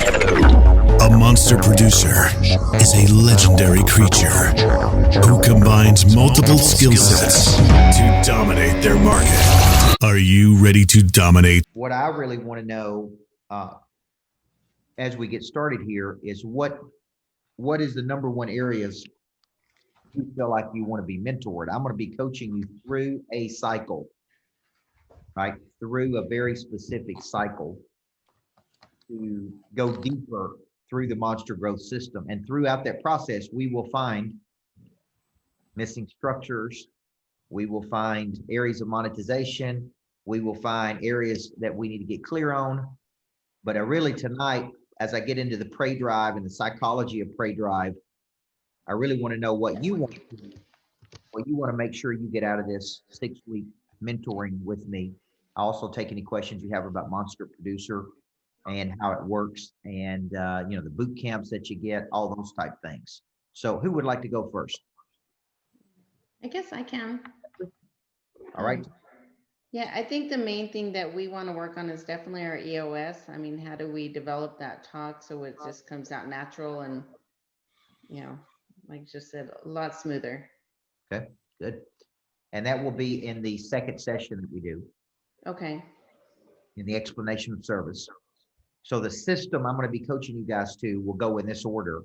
A monster producer is a legendary creature who combines multiple skill sets to dominate their market. Are you ready to dominate? What I really want to know as we get started here is what is the number one areas you feel like you want to be mentored. I'm going to be coaching you through a cycle, right? Through a very specific cycle to go deeper through the monster growth system. And throughout that process, we will find missing structures. We will find areas of monetization. We will find areas that we need to get clear on. But I really tonight, as I get into the prey drive and the psychology of prey drive, I really want to know what you want to do, what you want to make sure you get out of this 6-week mentoring with me. I also take any questions you have about Monster Producer and how it works, and the boot camps that you get, all those type things. So who would like to go first? I guess I can. All right. Yeah, I think the main thing that we want to work on is definitely our EOS. I mean, how do we develop that talk so it just comes out natural and, like you just said, a lot smoother. Okay, good. And that will be in the second session that we do. Okay. In the explanation of service. So the system I'm going to be coaching you guys to will go in this order.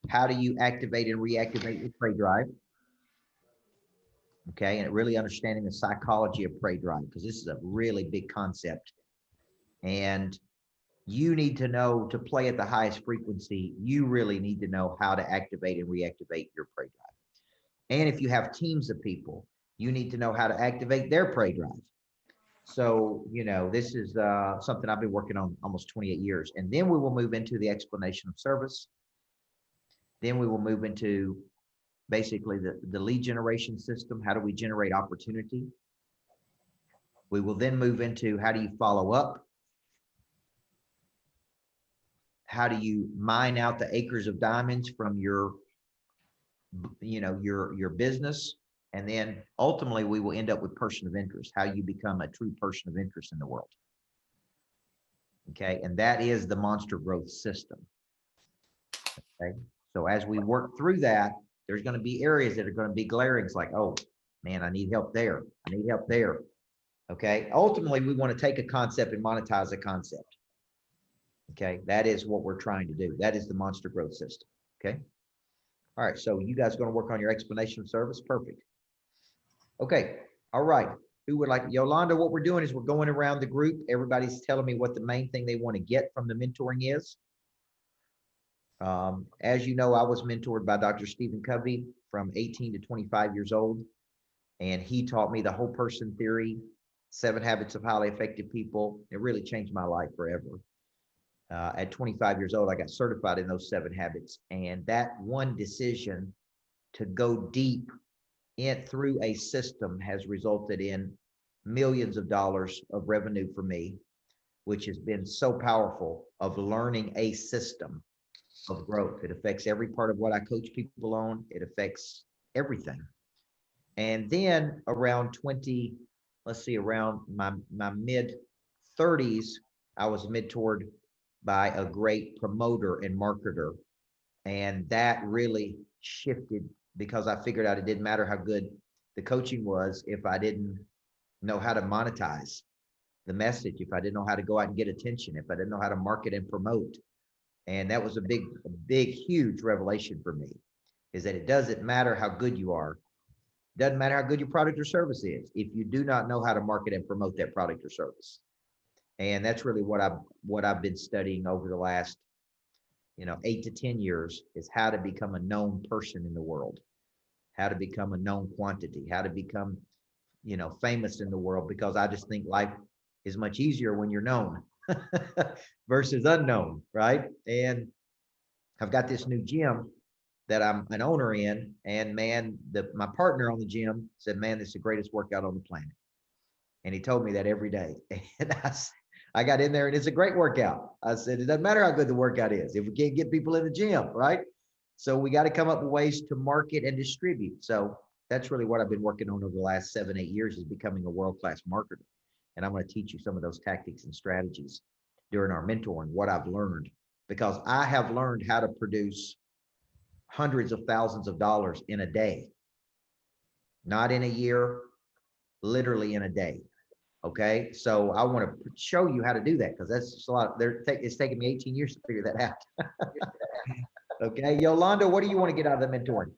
How do you activate and reactivate your prey drive? Okay, and really understanding the psychology of prey drive, because this is a really big concept. And you need to know, to play at the highest frequency, you really need to know how to activate and reactivate your prey drive. And if you have teams of people, you need to know how to activate their prey drive. So, this is something I've been working on almost 28 years. And then we will move into the explanation of service. Then we will move into basically the lead generation system. How do we generate opportunity? We will then move into how do you follow up? How do you mine out the acres of diamonds from your business? And then ultimately we will end up with person of interest, how you become a true person of interest in the world. Okay, and that is the monster growth system. Okay, so as we work through that, there's going to be areas that are going to be glaring. It's like, oh man, I need help there. I need help there. Okay, ultimately we want to take a concept and monetize a concept. Okay, that is what we're trying to do. That is the monster growth system. Okay, all right, so you guys are going to work on your explanation of service. Perfect. Okay, all right. Who would like, Yolanda, what we're doing is we're going around the group. Everybody's telling me what the main thing they want to get from the mentoring is. As you know, I was mentored by Dr. Stephen Covey from 18 to 25 years old. And he taught me the whole person theory, 7 habits of highly effective people. It really changed my life forever. At 25 years old, I got certified in those 7 habits. And that one decision to go deep through a system has resulted in millions of dollars of revenue for me, which has been so powerful of learning a system of growth. It affects every part of what I coach people on. It affects everything. And then around around my mid 30s, I was mentored by a great promoter and marketer. And that really shifted, because I figured out it didn't matter how good the coaching was if I didn't know how to monetize the message, if I didn't know how to go out and get attention, if I didn't know how to market and promote. And that was a big, huge revelation for me, is that it doesn't matter how good you are. It doesn't matter how good your product or service is if you do not know how to market and promote that product or service. And that's really what I've been studying over the last 8 to 10 years, is how to become a known person in the world, how to become a known quantity, how to become, famous in the world, because I just think life is much easier when you're known versus unknown, right? And I've got this new gym that I'm an owner in, and man, my partner on the gym said, man, this is the greatest workout on the planet. And he told me that every day. And I got in there and it's a great workout. I said, it doesn't matter how good the workout is if we can't get people in the gym, right? So we got to come up with ways to market and distribute. So that's really what I've been working on over the last 7-8 years, is becoming a world-class marketer. And I'm going to teach you some of those tactics and strategies during our mentoring, what I've learned. because I have learned how to produce hundreds of thousands of dollars in a day, not in a year, literally in a day. Okay. So I want to show you how to do that, because that's just a lot. It's taken me 18 years to figure that out. Okay. Yolanda, what do you want to get out of the mentoring?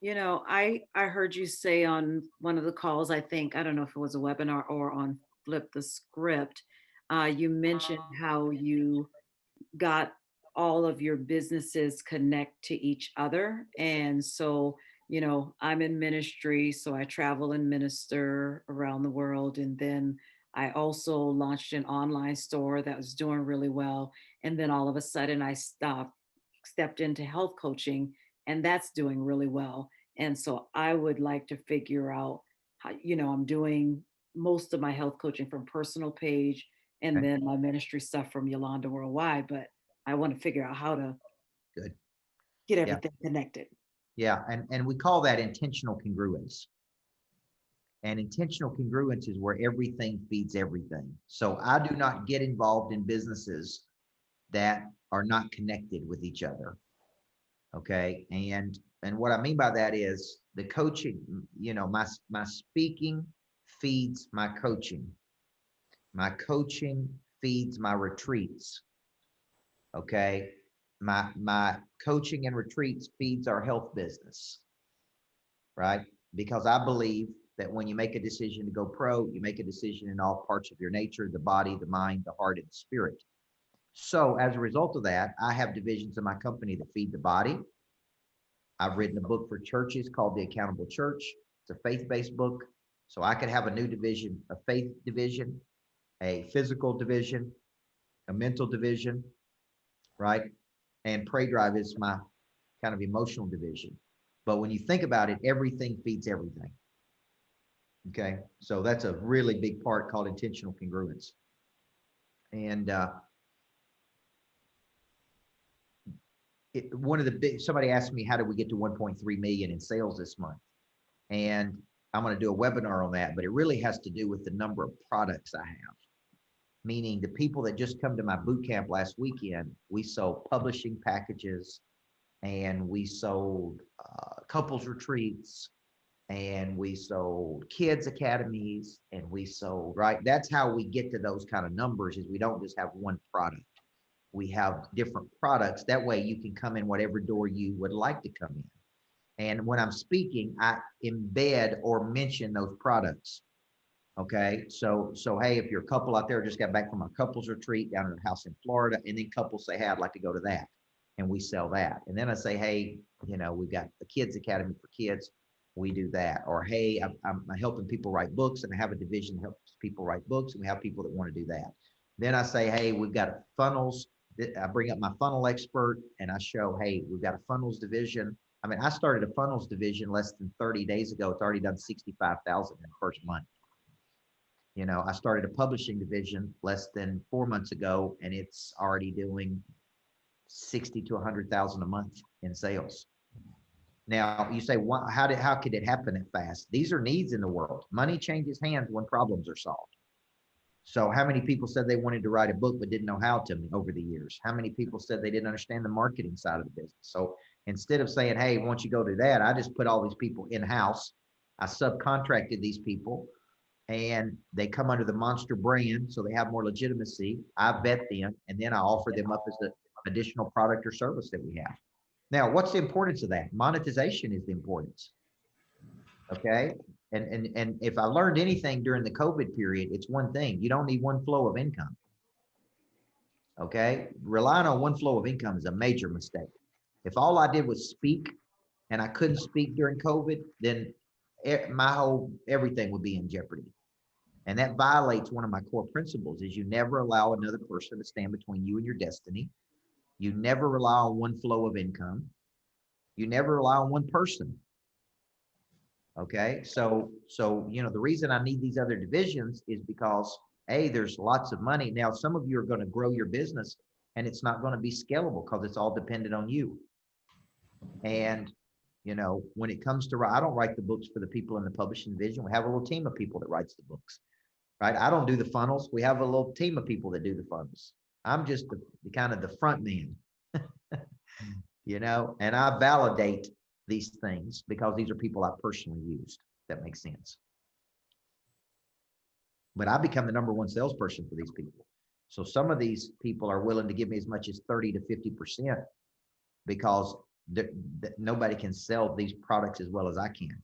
You know, I heard you say on one of the calls, I think, I don't know if it was a webinar or on Flip the Script, you mentioned how you got all of your businesses connect to each other. And so, you know, I'm in ministry, so I travel and minister around the world. And then I also launched an online store that was doing really well. And then all of a sudden I stepped into health coaching, and that's doing really well. And so I would like to figure out how, you know, I'm doing most of my health coaching from personal page and Okay. then my ministry stuff from Yolanda Worldwide, but I want to figure out how to Good. get Yeah. everything connected. Yeah. And we call that intentional congruence. And intentional congruence is where everything feeds everything. So I do not get involved in businesses that are not connected with each other. Okay. And what I mean by that is the coaching, you know, my speaking feeds my coaching. My coaching feeds my retreats. Okay. My coaching and retreats feeds our health business. Right? Because I believe that when you make a decision to go pro, you make a decision in all parts of your nature, the body, the mind, the heart, and the spirit. So as a result of that, I have divisions in my company that feed the body. I've written a book for churches called The Accountable Church. It's a faith-based book. So I could have a new division, a faith division, a physical division, a mental division, right? And Pray Drive is my kind of emotional division. But when you think about it, everything feeds everything. Okay. So that's a really big part called intentional congruence. And one of the big, somebody asked me, how did we get to 1.3 million in sales this month? And I'm going to do a webinar on that, but it really has to do with the number of products I have. Meaning the people that just come to my boot camp last weekend, we sold publishing packages, and we sold couples retreats, and we sold kids academies, and we sold, right? That's how we get to those kind of numbers, is we don't just have one product. We have different products. That way you can come in whatever door you would like to come in. And when I'm speaking, I embed or mention those products. Okay. So hey, if you're a couple out there just got back from a couples retreat down at a house in Florida, and then couples say, hey, I'd like to go to that. And we sell that. And then I say, hey, you know, we've got the kids academy for kids. We do that. Or, hey, I'm helping people write books, and I have a division that helps people write books, and we have people that want to do that. Then I say, hey, we've got funnels. I bring up my funnel expert, and I show, hey, we've got a funnels division. I mean, I started a funnels division less than 30 days ago. It's already done 65,000 in the first month. You know, I started a publishing division less than 4 months ago, and it's already doing 60 to 100,000 a month in sales. Now you say, how could it happen that fast? These are needs in the world. Money changes hands when problems are solved. So how many people said they wanted to write a book but didn't know how to over the years? How many people said they didn't understand the marketing side of the business? So instead of saying, hey, why don't you go do that? I just put all these people in-house. I subcontracted these people, and they come under the Monster brand, so they have more legitimacy. I vet them, and then I offer them up as an additional product or service that we have. Now, what's the importance of that? Monetization is the importance. Okay. And if I learned anything during the COVID period, it's one thing: you don't need one flow of income. Okay. Relying on one flow of income is a major mistake. If all I did was speak, and I couldn't speak during COVID, then everything would be in jeopardy. And that violates one of my core principles: is you never allow another person to stand between you and your destiny. You never rely on one flow of income. You never rely on one person. Okay. So, you know, the reason I need these other divisions is because, A, there's lots of money. Now, some of you are going to grow your business, and it's not going to be scalable because it's all dependent on you. And, you know, when it comes to, I don't write the books for the people in the publishing division. We have a little team of people that writes the books, right? I don't do the funnels. We have a little team of people that do the funnels. I'm just the kind of the front man, you know, and I validate these things because these are people I personally used. That makes sense. But I become the number one salesperson for these people. So some of these people are willing to give me as much as 30 to 50% because nobody can sell these products as well as I can.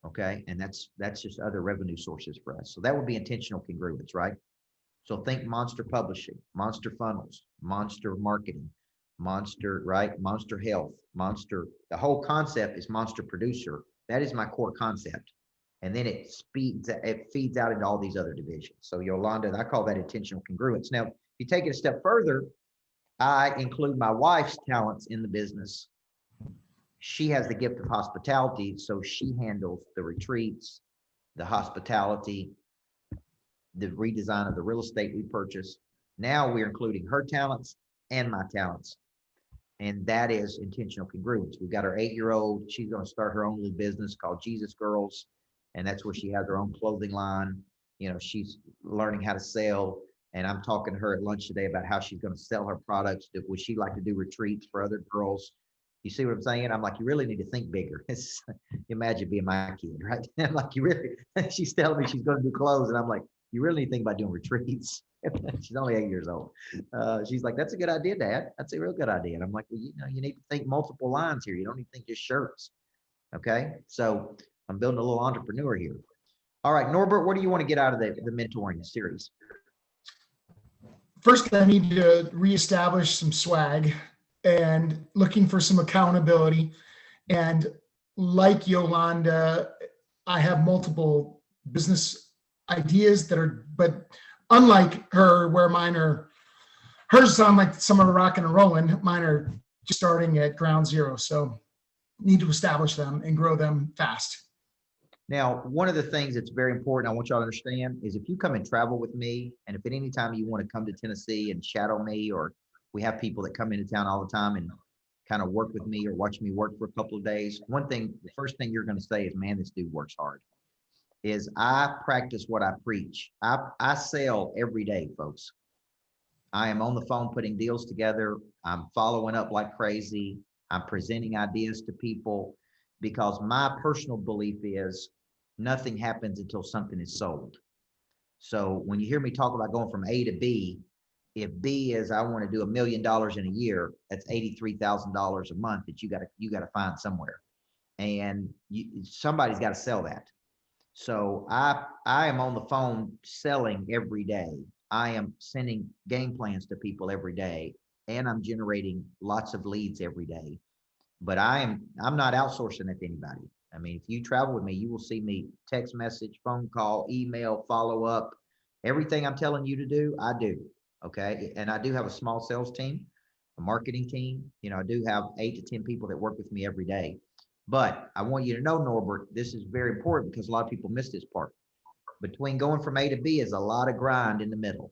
Okay. And that's just other revenue sources for us. So that would be intentional congruence, right? So think Monster Publishing, Monster Funnels, Monster Marketing, Monster, right? Monster Health, Monster. The whole concept is Monster Producer. That is my core concept. And then it feeds out into all these other divisions. So Yolanda, I call that intentional congruence. Now, if you take it a step further, I include my wife's talents in the business. She has the gift of hospitality, so she handles the retreats, the hospitality, the redesign of the real estate we purchased. Now we're including her talents and my talents. And that is intentional congruence. We've got our 8-year-old. She's going to start her own little business called Jesus Girls. And that's where she has her own clothing line. You know, she's learning how to sell. And I'm talking to her at lunch today about how she's going to sell her products. Would she like to do retreats for other girls? You see what I'm saying? I'm like, you really need to think bigger. Imagine being my kid, right? I'm like, you really, she's telling me she's going to do clothes. And I'm like, you really need to think about doing retreats. She's only 8 years old. She's like, that's a good idea, Dad. That's a real good idea. And I'm like, well, you know, you need to think multiple lines here. You don't need to think just shirts. Okay. So I'm building a little entrepreneur here. All right, Norbert, what do you want to get out of the mentoring series? First, I need to reestablish some swag and looking for some accountability. And like Yolanda, I have multiple business ideas that are, but unlike her, where mine are, hers sound like some are rocking and rolling, mine are just starting at ground zero. So need to establish them and grow them fast. Now, one of the things that's very important, I want y'all to understand, is if you come and travel with me, and if at any time you want to come to Tennessee and shadow me, or we have people that come into town all the time and kind of work with me or watch me work for a couple of days, the first thing you're going to say is, man, this dude works hard. Is I practice what I preach. I sell every day, folks. I am on the phone putting deals together. I'm following up like crazy. I'm presenting ideas to people because my personal belief is nothing happens until something is sold. So when you hear me talk about going from A to B, if B is I want to do $1 million in a year, that's $83,000 a month that you got to find somewhere, and somebody's got to sell that. So I am on the phone selling every day. I am sending game plans to people every day, and I'm generating lots of leads every day. But I'm not outsourcing it to anybody. I mean, if you travel with me, you will see me text message, phone call, email, follow up. Everything I'm telling you to do, I do. Okay. And I do have a small sales team, a marketing team. You know, I do have 8 to 10 people that work with me every day. But I want you to know, Norbert, this is very important because a lot of people miss this part. Between going from A to B is a lot of grind in the middle.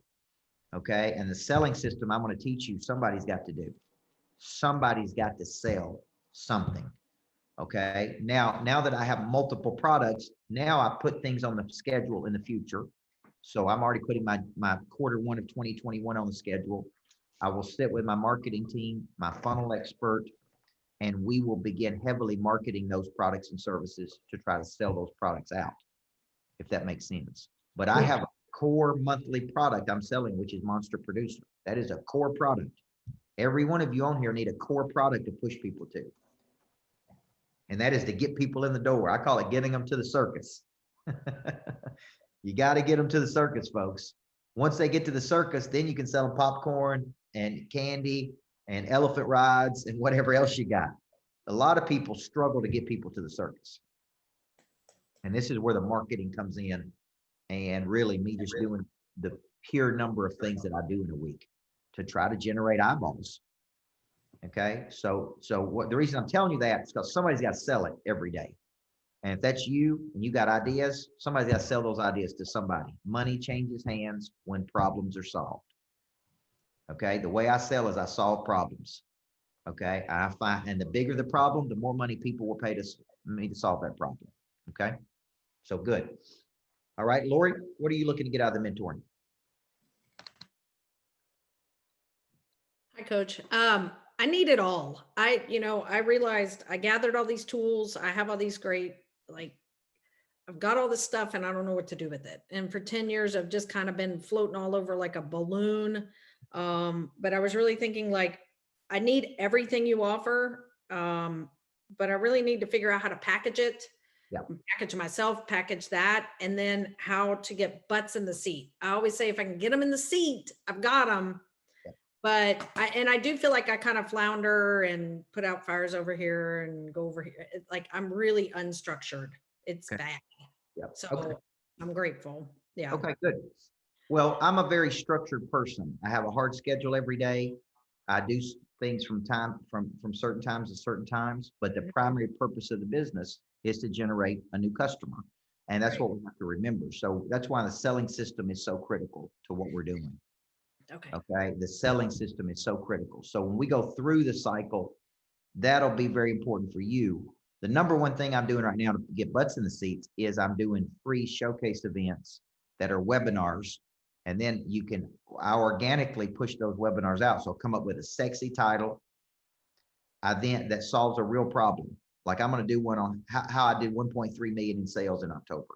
Okay. And the selling system I'm going to teach you, somebody's got to do. Somebody's got to sell something. Okay. Now that I have multiple products, now I put things on the schedule in the future. So I'm already putting my Q1 of 2021 on the schedule. I will sit with my marketing team, my funnel expert, and we will begin heavily marketing those products and services to try to sell those products out, if that makes sense. But I have a core monthly product I'm selling, which is Monster Producer. That is a core product. Every one of you on here need a core product to push people to. And that is to get people in the door. I call it getting them to the circus. You got to get them to the circus, folks. Once they get to the circus, then you can sell them popcorn and candy and elephant rides and whatever else you got. A lot of people struggle to get people to the circus. And this is where the marketing comes in, and really me just doing the pure number of things that I do in a week to try to generate eyeballs. Okay. So what the reason I'm telling you that is because somebody's got to sell it every day. And if that's you and you got ideas, somebody's got to sell those ideas to somebody. Money changes hands when problems are solved. Okay. The way I sell is I solve problems. Okay. And the bigger the problem, the more money people will pay me to solve that problem. Okay. So good. All right, Lori, what are you looking to get out of the mentoring? Hi, Coach. I need it all. I realized I gathered all these tools. I have all these great, like, I've got all this stuff and I don't know what to do with it. And for 10 years, I've just kind of been floating all over like a balloon. But I was really thinking like, I need everything you offer. But I really need to figure out how to package it, Yeah. package myself, package that, and then how to get butts in the seat. I always say, if I can get them in the seat, I've got them. But I do feel like I kind of flounder and put out fires over here and go over here. Like I'm really unstructured. It's Okay. bad. Yep. So Okay. I'm grateful. Yeah. Okay, good. Well, I'm a very structured person. I have a hard schedule every day. I do things from certain times to certain times, but the primary purpose of the business is to generate a new customer. And that's what we have to remember. So that's why the selling system is so critical to what we're doing. Okay. Okay. The selling system is so critical. So when we go through the cycle, that'll be very important for you. The number one thing I'm doing right now to get butts in the seats is I'm doing free showcase events that are webinars. And then I organically push those webinars out. So I'll come up with a sexy title. That solves a real problem. Like I'm going to do one on how I did 1.3 million in sales in October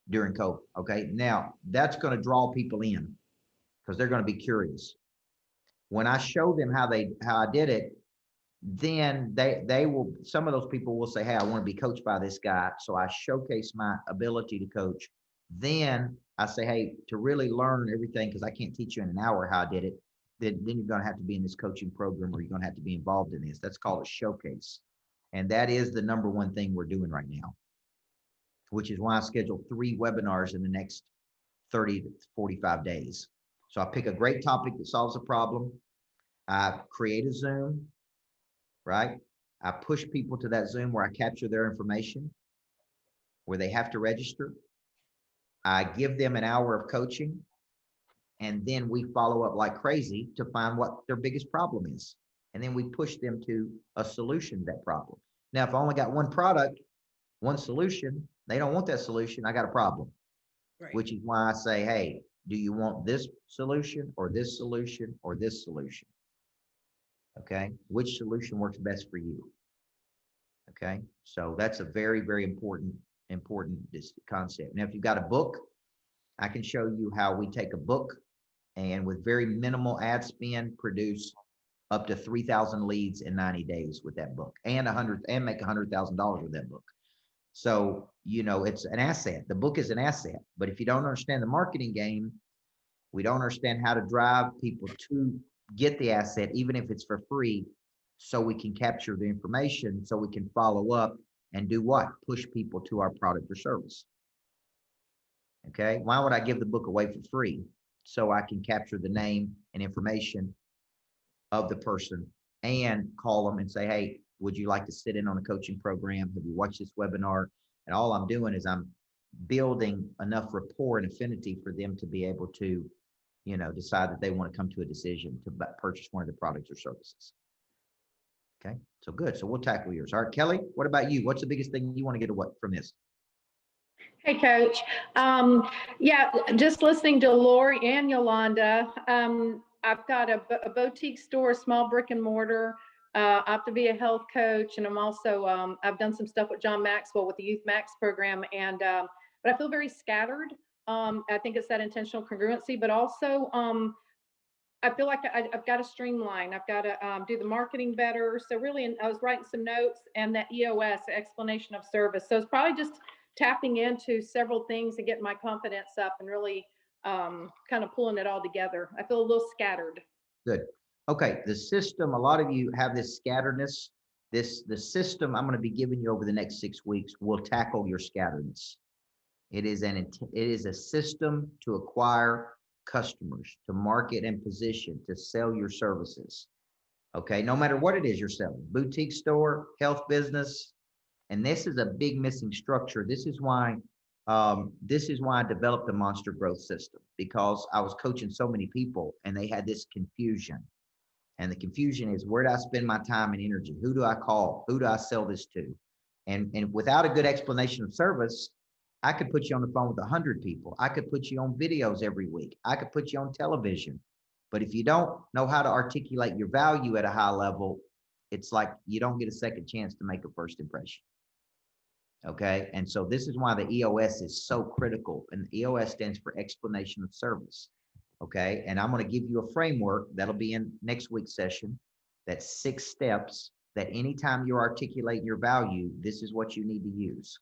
during COVID. Okay. Now that's going to draw people in because they're going to be curious. When I show them how I did it, then some of those people will say, hey, I want to be coached by this guy. So I showcase my ability to coach. Then I say, hey, to really learn everything, because I can't teach you in an hour how I did it, then you're going to have to be in this coaching program or you're going to have to be involved in this. That's called a showcase. And that is the number one thing we're doing right now, which is why I scheduled 3 webinars in the next 30 to 45 days. So I pick a great topic that solves a problem. I create a Zoom, right? I push people to that Zoom where I capture their information, where they have to register. I give them an hour of coaching, and then we follow up like crazy to find what their biggest problem is. And then we push them to a solution to that problem. Now, if I only got one product, one solution, they don't want that solution, I got a problem. Right. Which is why I say, hey, do you want this solution or this solution or this solution? Okay. Which solution works best for you? Okay. So that's a very, very important concept. Now, if you've got a book, I can show you how we take a book and with very minimal ad spend, produce up to 3,000 leads in 90 days with that book and make $100,000 with that book. So, it's an asset. The book is an asset, but if you don't understand the marketing game, we don't understand how to drive people to get the asset, even if it's for free, so we can capture the information, so we can follow up and do what? Push people to our product or service. Okay. Why would I give the book away for free? So I can capture the name and information of the person and call them and say, hey, would you like to sit in on a coaching program? Have you watched this webinar? And all I'm doing is I'm building enough rapport and affinity for them to be able to, decide that they want to come to a decision to purchase one of the products or services. Okay, so good. So we'll tackle yours. All right, Kelly, what about you? What's the biggest thing you want to get from this? Hey, Coach. Yeah, just listening to Lori and Yolanda. I've got a boutique store, a small brick and mortar. I have to be a health coach, and I'm also I've done some stuff with John Maxwell with the Youth Max program, and but I feel very scattered. I think it's that intentional congruency, but also I feel like I've got to streamline. I've got to do the marketing better. So really, I was writing some notes, and that EOS, explanation of service. So it's probably just tapping into several things and getting my confidence up and really kind of pulling it all together. I feel a little scattered. Good. Okay. The system, a lot of you have this scatteredness. The system I'm going to be giving you over the next 6 weeks will tackle your scatteredness. It is a system to acquire customers, to market and position, to sell your services. Okay. No matter what it is you're selling, boutique store, health business. And this is a big missing structure. This is why I developed the monster growth system, because I was coaching so many people and they had this confusion. And the confusion is, where do I spend my time and energy? Who do I call? Who do I sell this to? And without a good explanation of service, I could put you on the phone with 100 people. I could put you on videos every week. I could put you on television. But if you don't know how to articulate your value at a high level, it's like you don't get a second chance to make a first impression. Okay. And so this is why the EOS is so critical. And the EOS stands for explanation of service. Okay. And I'm going to give you a framework that'll be in next week's session. That's 6 steps that anytime you're articulating your value, this is what you need to use.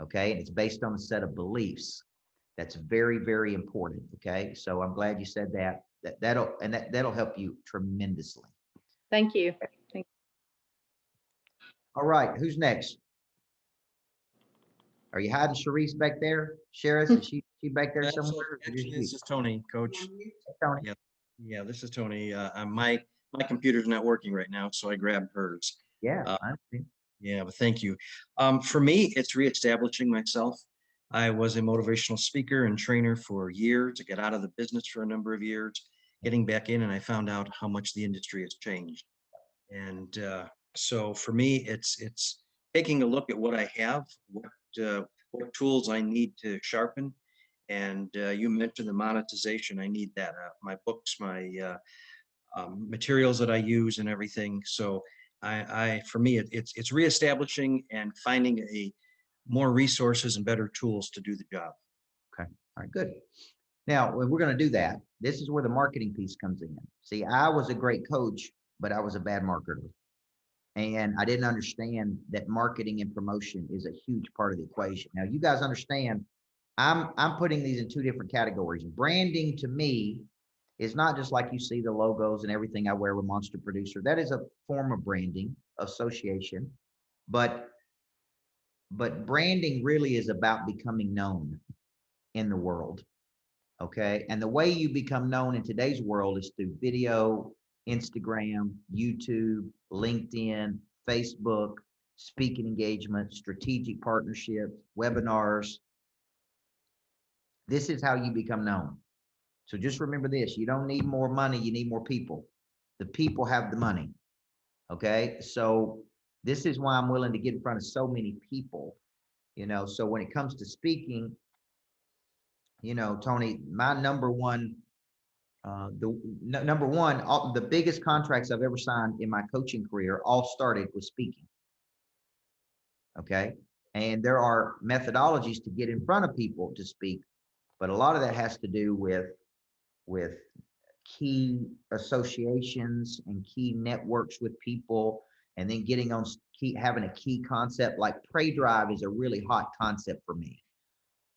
Okay. And it's based on a set of beliefs. That's very, very important. Okay. So I'm glad you said that. That'll help you tremendously. Thank you. All right. Who's next? Are you hiding Sharice back there? Sheriff, is she back there somewhere? Actually, this is Tony, Coach. Tony. Yeah, this is Tony. My computer's not working right now, so I grabbed hers. Yeah. I see. Yeah, but thank you. For me, it's reestablishing myself. I was a motivational speaker and trainer for years. I got out of the business for a number of years, getting back in, and I found out how much the industry has changed. And so for me, it's taking a look at what I have, what tools I need to sharpen. And you mentioned the monetization. I need that. My books, my materials that I use and everything. So for me, it's reestablishing and finding more resources and better tools to do the job. Okay. All right, good. Now, we're going to do that. This is where the marketing piece comes in. See, I was a great coach, but I was a bad marketer. And I didn't understand that marketing and promotion is a huge part of the equation. Now, you guys understand, I'm putting these in 2 different categories. Branding to me is not just like you see the logos and everything I wear with Monster Producer. That is a form of branding, association. But branding really is about becoming known in the world. Okay. And the way you become known in today's world is through video, Instagram, YouTube, LinkedIn, Facebook, speaking engagement, strategic partnerships, webinars. This is how you become known. So just remember this, you don't need more money, you need more people. The people have the money. Okay. So this is why I'm willing to get in front of so many people, so when it comes to speaking, Tony, my number one, the biggest contracts I've ever signed in my coaching career all started with speaking. Okay. And there are methodologies to get in front of people to speak, but a lot of that has to do with key associations and key networks with people, and then having a key concept like Pray Drive is a really hot concept for me.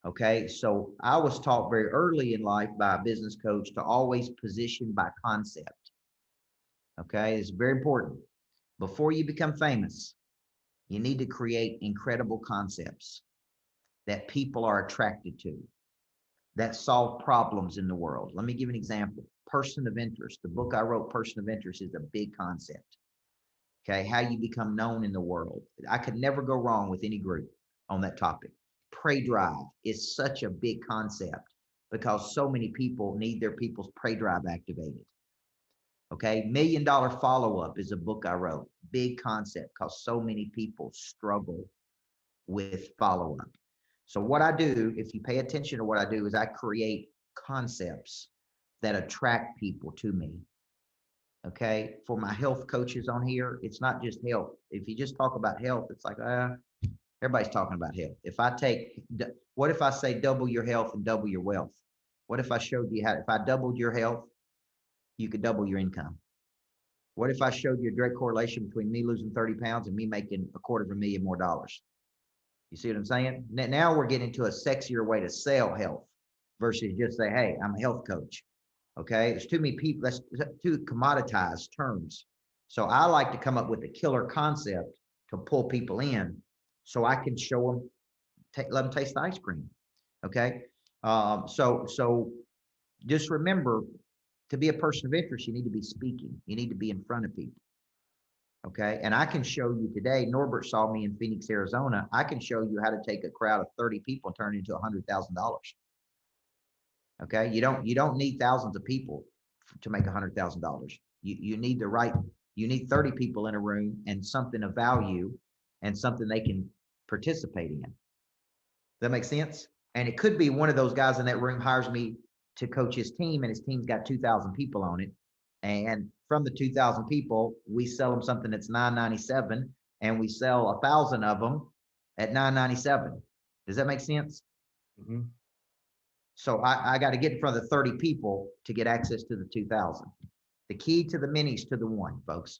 Okay, so I was taught very early in life by a business coach to always position by concept. Okay, it's very important. Before you become famous, you need to create incredible concepts that people are attracted to, that solve problems in the world. Let me give an example. Person of interest. The book I wrote, Person of Interest, is a big concept. Okay, how you become known in the world. I could never go wrong with any group on that topic. Pray Drive is such a big concept because so many people need their people's Pray Drive activated. Okay, $1 Million Follow-Up is a book I wrote. Big concept because so many people struggle with follow-up. So what I do, if you pay attention to what I do, is I create concepts that attract people to me. Okay, for my health coaches on here, it's not just health. If you just talk about health, it's like, everybody's talking about health. What if I say double your health and double your wealth? What if I showed you if I doubled your health, you could double your income? What if I showed you a direct correlation between me losing 30 pounds and me making $250,000 more dollars? You see what I'm saying? Now we're getting to a sexier way to sell health versus just say, hey, I'm a health coach. Okay, there's too many people, that's too commoditized terms. So I like to come up with a killer concept to pull people in so I can show them, let them taste the ice cream. Okay, so just remember, to be a person of interest, you need to be speaking. You need to be in front of people. Okay, and I can show you today, Norbert saw me in Phoenix, Arizona. I can show you how to take a crowd of 30 people and turn it into $100,000. Okay, you don't need thousands of people to make $100,000. You need 30 people in a room and something of value and something they can participate in. That makes sense? And it could be one of those guys in that room hires me to coach his team, and his team's got 2,000 people on it. And from the 2,000 people, we sell them something that's $9.97, and we sell 1,000 of them at $9.97. Does that make sense? Mhm. So I got to get in front of the 30 people to get access to the 2,000. The key to the minis to the one, folks.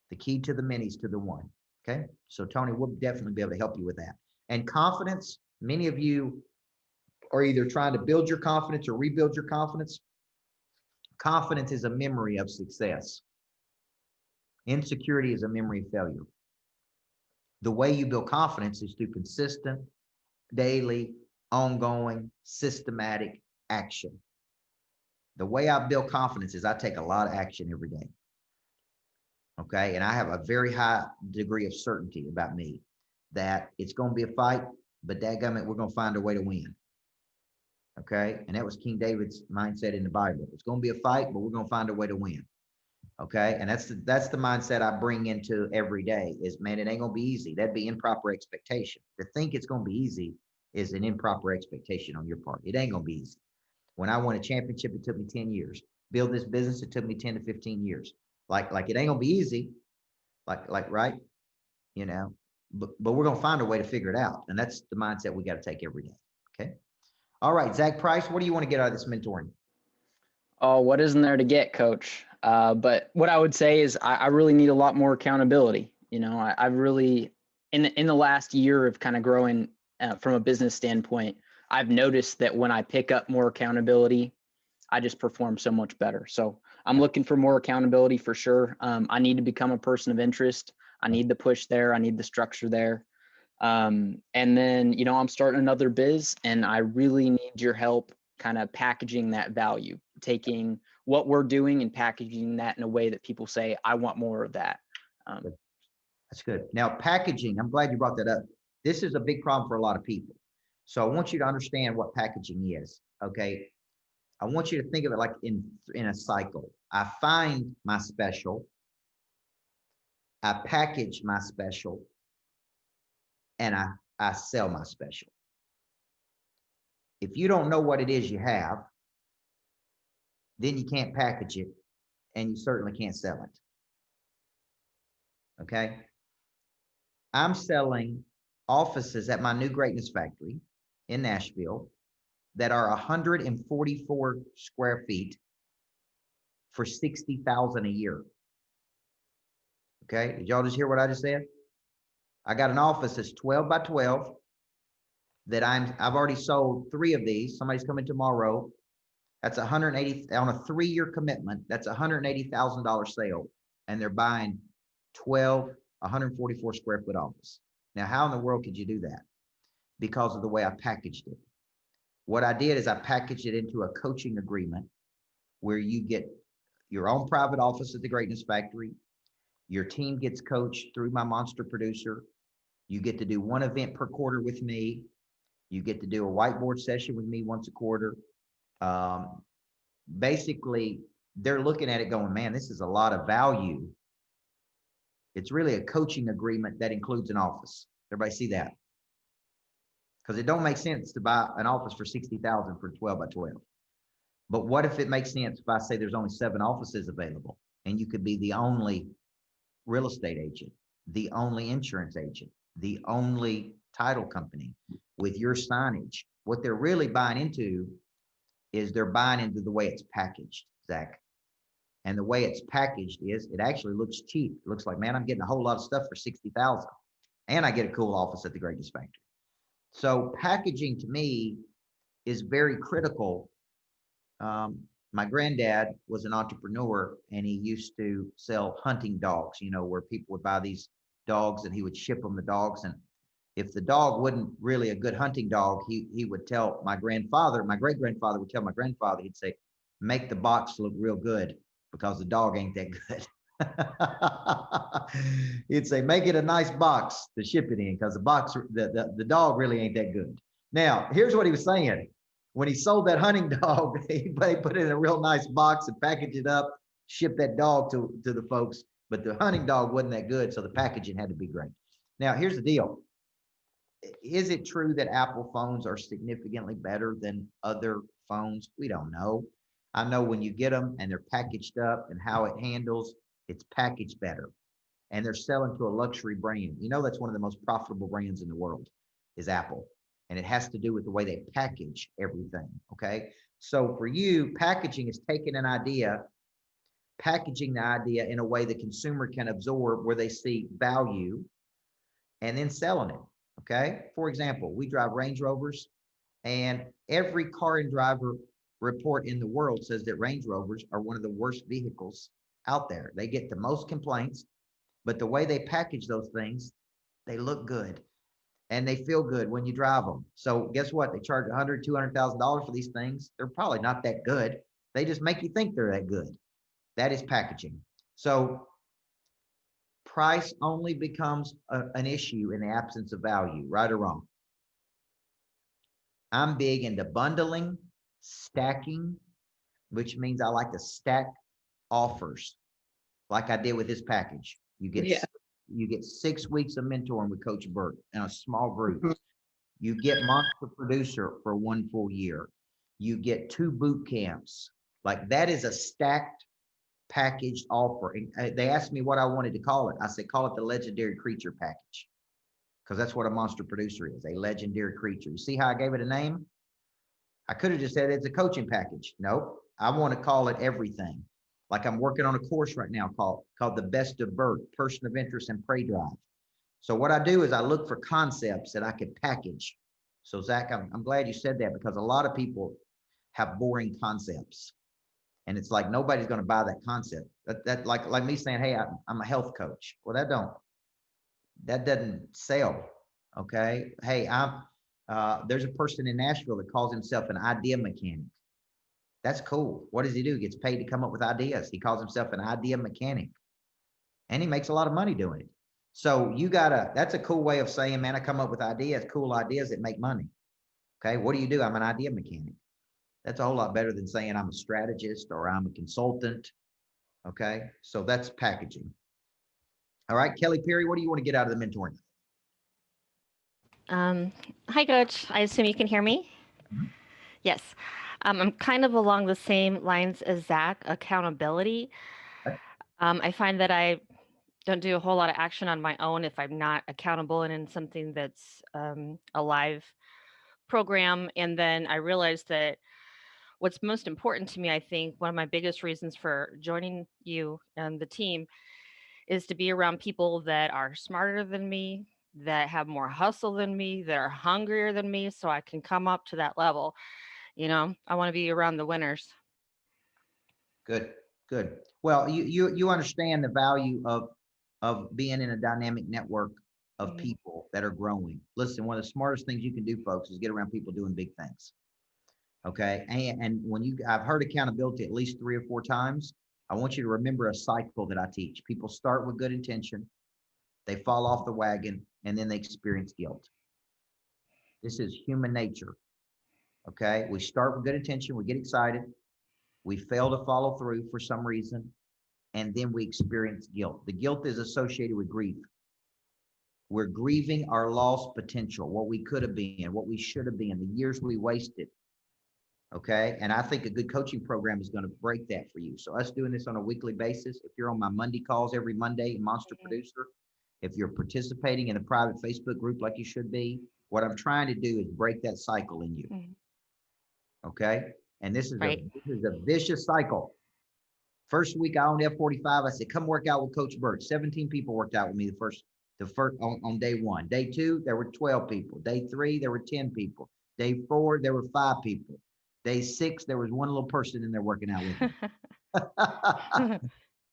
The key to the minis to the one. Okay. So Tony, we'll definitely be able to help you with that. And confidence, many of you are either trying to build your confidence or rebuild your confidence. Confidence is a memory of success. Insecurity is a memory of failure. The way you build confidence is through consistent, daily, ongoing, systematic action. The way I build confidence is I take a lot of action every day. Okay. And I have a very high degree of certainty about me that it's going to be a fight, but dadgummit, we're going to find a way to win. Okay. And that was King David's mindset in the Bible. It's going to be a fight, but we're going to find a way to win. Okay. And that's the mindset I bring into every day is, man, it ain't going to be easy. That'd be improper expectation. To think it's going to be easy is an improper expectation on your part. It ain't going to be easy. When I won a championship, it took me 10 years. Build this business, it took me 10 to 15 years. Like it ain't gonna be easy. Like, right? You know, but we're gonna find a way to figure it out. And that's the mindset we got to take every day. Okay. All right, Zach Price, what do you want to get out of this mentoring? Oh, what isn't there to get, Coach? But what I would say is I really need a lot more accountability. You know, I really, in the last year of kind of growing from a business standpoint, I've noticed that when I pick up more accountability, I just perform so much better. So I'm looking for more accountability for sure. I need to become a person of interest. I need the push there. I need the structure there. And then, you know, I'm starting another biz and I really need your help kind of packaging that value, taking what we're doing and packaging that in a way that people say, I want more of that. That's good. Now, packaging, I'm glad you brought that up. This is a big problem for a lot of people. So I want you to understand what packaging is. Okay. I want you to think of it like in a cycle. I find my special, I package my special, and I sell my special. If you don't know what it is you have, then you can't package it, and you certainly can't sell it. Okay? I'm selling offices at my new Greatness Factory in Nashville that are 144 square feet for $60,000 a year. Okay, did y'all just hear what I just said? I got an office that's 12 by 12 that I've already sold 3 of these. Somebody's coming tomorrow. That's 180 on a 3-year commitment. That's $180,000 sale, and they're buying 12 144 square foot office. Now, how in the world could you do that? Because of the way I packaged it. What I did is I packaged it into a coaching agreement where you get your own private office at the Greatness Factory. Your team gets coached through my monster producer. You get to do 1 event per quarter with me. You get to do a whiteboard session with me once a quarter. Basically, they're looking at it going, man, this is a lot of value. It's really a coaching agreement that includes an office. Everybody see that? Because it don't make sense to buy an office for $60,000 for 12 by 12. But what if it makes sense if I say there's only 7 offices available and you could be the only real estate agent, the only insurance agent, the only title company with your signage? What they're really buying into is they're buying into the way it's packaged, Zach. And the way it's packaged is it actually looks cheap. It looks like, man, I'm getting a whole lot of stuff for $60,000 and I get a cool office at the Greatness Factory. So packaging to me is very critical. My granddad was an entrepreneur and he used to sell hunting dogs, you know, where people would buy these dogs and he would ship them the dogs. And if the dog wasn't really a good hunting dog, he would tell my grandfather, my great-grandfather would tell my grandfather, he'd say, make the box look real good because the dog ain't that good. He'd say, make it a nice box to ship it in because the dog really ain't that good. Now, here's what he was saying. When he sold that hunting dog, he put it in a real nice box and packaged it up, shipped that dog to the folks, but the hunting dog wasn't that good, so the packaging had to be great. Now, here's the deal. Is it true that Apple phones are significantly better than other phones. We don't know. I know when you get them and they're packaged up and how it handles, it's packaged better. And they're selling to a luxury brand. You know, that's one of the most profitable brands in the world is Apple. And it has to do with the way they package everything. Okay. So for you, packaging is taking an idea, packaging the idea in a way the consumer can absorb where they see value and then selling it. Okay. For example, we drive Range Rovers and every car and driver report in the world says that Range Rovers are one of the worst vehicles out there. They get the most complaints, but the way they package those things, they look good and they feel good when you drive them. So guess what? They charge $100,000, $200,000 for these things. They're probably not that good. They just make you think they're that good. That is packaging. So price only becomes an issue in the absence of value, right or wrong. I'm big into bundling, stacking, which means I like to stack offers like I did with this package. You get 6 weeks of mentoring with Coach Burt in a small group. You get Monster Producer for 1 full year. You get 2 boot camps. Like that is a stacked packaged offer. And they asked me what I wanted to call it. I said, call it the Legendary Creature Package. Because that's what a Monster Producer is, a legendary creature. You see how I gave it a name? I could have just said it's a coaching package. Nope. I want to call it everything. Like I'm working on a course right now called The Best of Burt, Person of Interest and Prey Drive. So what I do is I look for concepts that I could package. So Zach, I'm glad you said that because a lot of people have boring concepts. And it's like, nobody's going to buy that concept. That like me saying, hey, I'm a health coach. Well, that doesn't sell. Okay. Hey, there's a person in Nashville that calls himself an idea mechanic. That's cool. What does he do? He gets paid to come up with ideas. He calls himself an idea mechanic and he makes a lot of money doing it. So that's a cool way of saying, man, I come up with ideas, cool ideas that make money. Okay. What do? I'm an idea mechanic. That's a whole lot better than saying I'm a strategist or I'm a consultant. Okay. So that's packaging. All right, Kelly Perry, what do you want to get out of the mentoring? Hi, Coach. I assume you can hear me? Mhm. Yes. I'm kind of along the same lines as Zach, accountability. Okay. I find that I don't do a whole lot of action on my own if I'm not accountable and in something that's a live program. And then I realized that what's most important to me, I think, one of my biggest reasons for joining you and the team is to be around people that are smarter than me, that have more hustle than me, that are hungrier than me, so I can come up to that level. I want to be around the winners. Good. Well, you understand the value of being in a dynamic network of people that are growing. Listen, one of the smartest things you can do, folks, is get around people doing big things. Okay. And when I've heard accountability at least 3 or 4 times. I want you to remember a cycle that I teach. People start with good intention, they fall off the wagon, and then they experience guilt. This is human nature. Okay. We start with good intention, we get excited, we fail to follow through for some reason, and then we experience guilt. The guilt is associated with grief. We're grieving our lost potential, what we could have been, what we should have been, the years we wasted. Okay. And I think a good coaching program is going to break that for you. So us doing this on a weekly basis, if you're on my Monday calls every Monday, Monster Producer, if you're participating in a private Facebook group like you should be, what I'm trying to do is break that cycle in you. Okay. And this is a vicious cycle. First week, I only have 45. I said, come work out with Coach Burt. 17 people worked out with me the first on day 1. Day 2, there were 12 people. Day 3, there were 10 people. Day 4, there were 5 people. Day 6, there was 1 little person in there working out with me.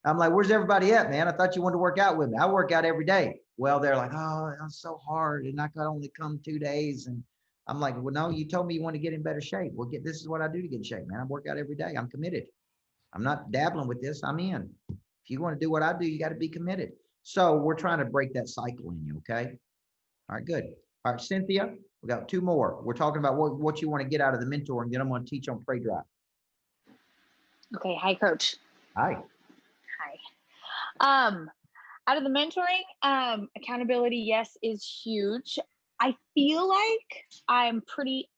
I'm like, where's everybody at, man? I thought you wanted to work out with me. I work out every day. Well, they're like, oh, it's so hard. And I could only come 2 days. And I'm like, well, no, you told me you want to get in better shape. Well, this is what I do to get in shape, man. I work out every day. I'm committed. I'm not dabbling with this. I'm in. If you want to do what I do, you got to be committed. So we're trying to break that cycle in you. Okay. All right, good. All right, Cynthia, we got 2 more. We're talking about what you want to get out of the mentoring. Then I'm going to teach on Prey Drive. Okay. Hi, Coach. Hi. Out of the mentoring, accountability, yes, is huge. I feel like I'm pretty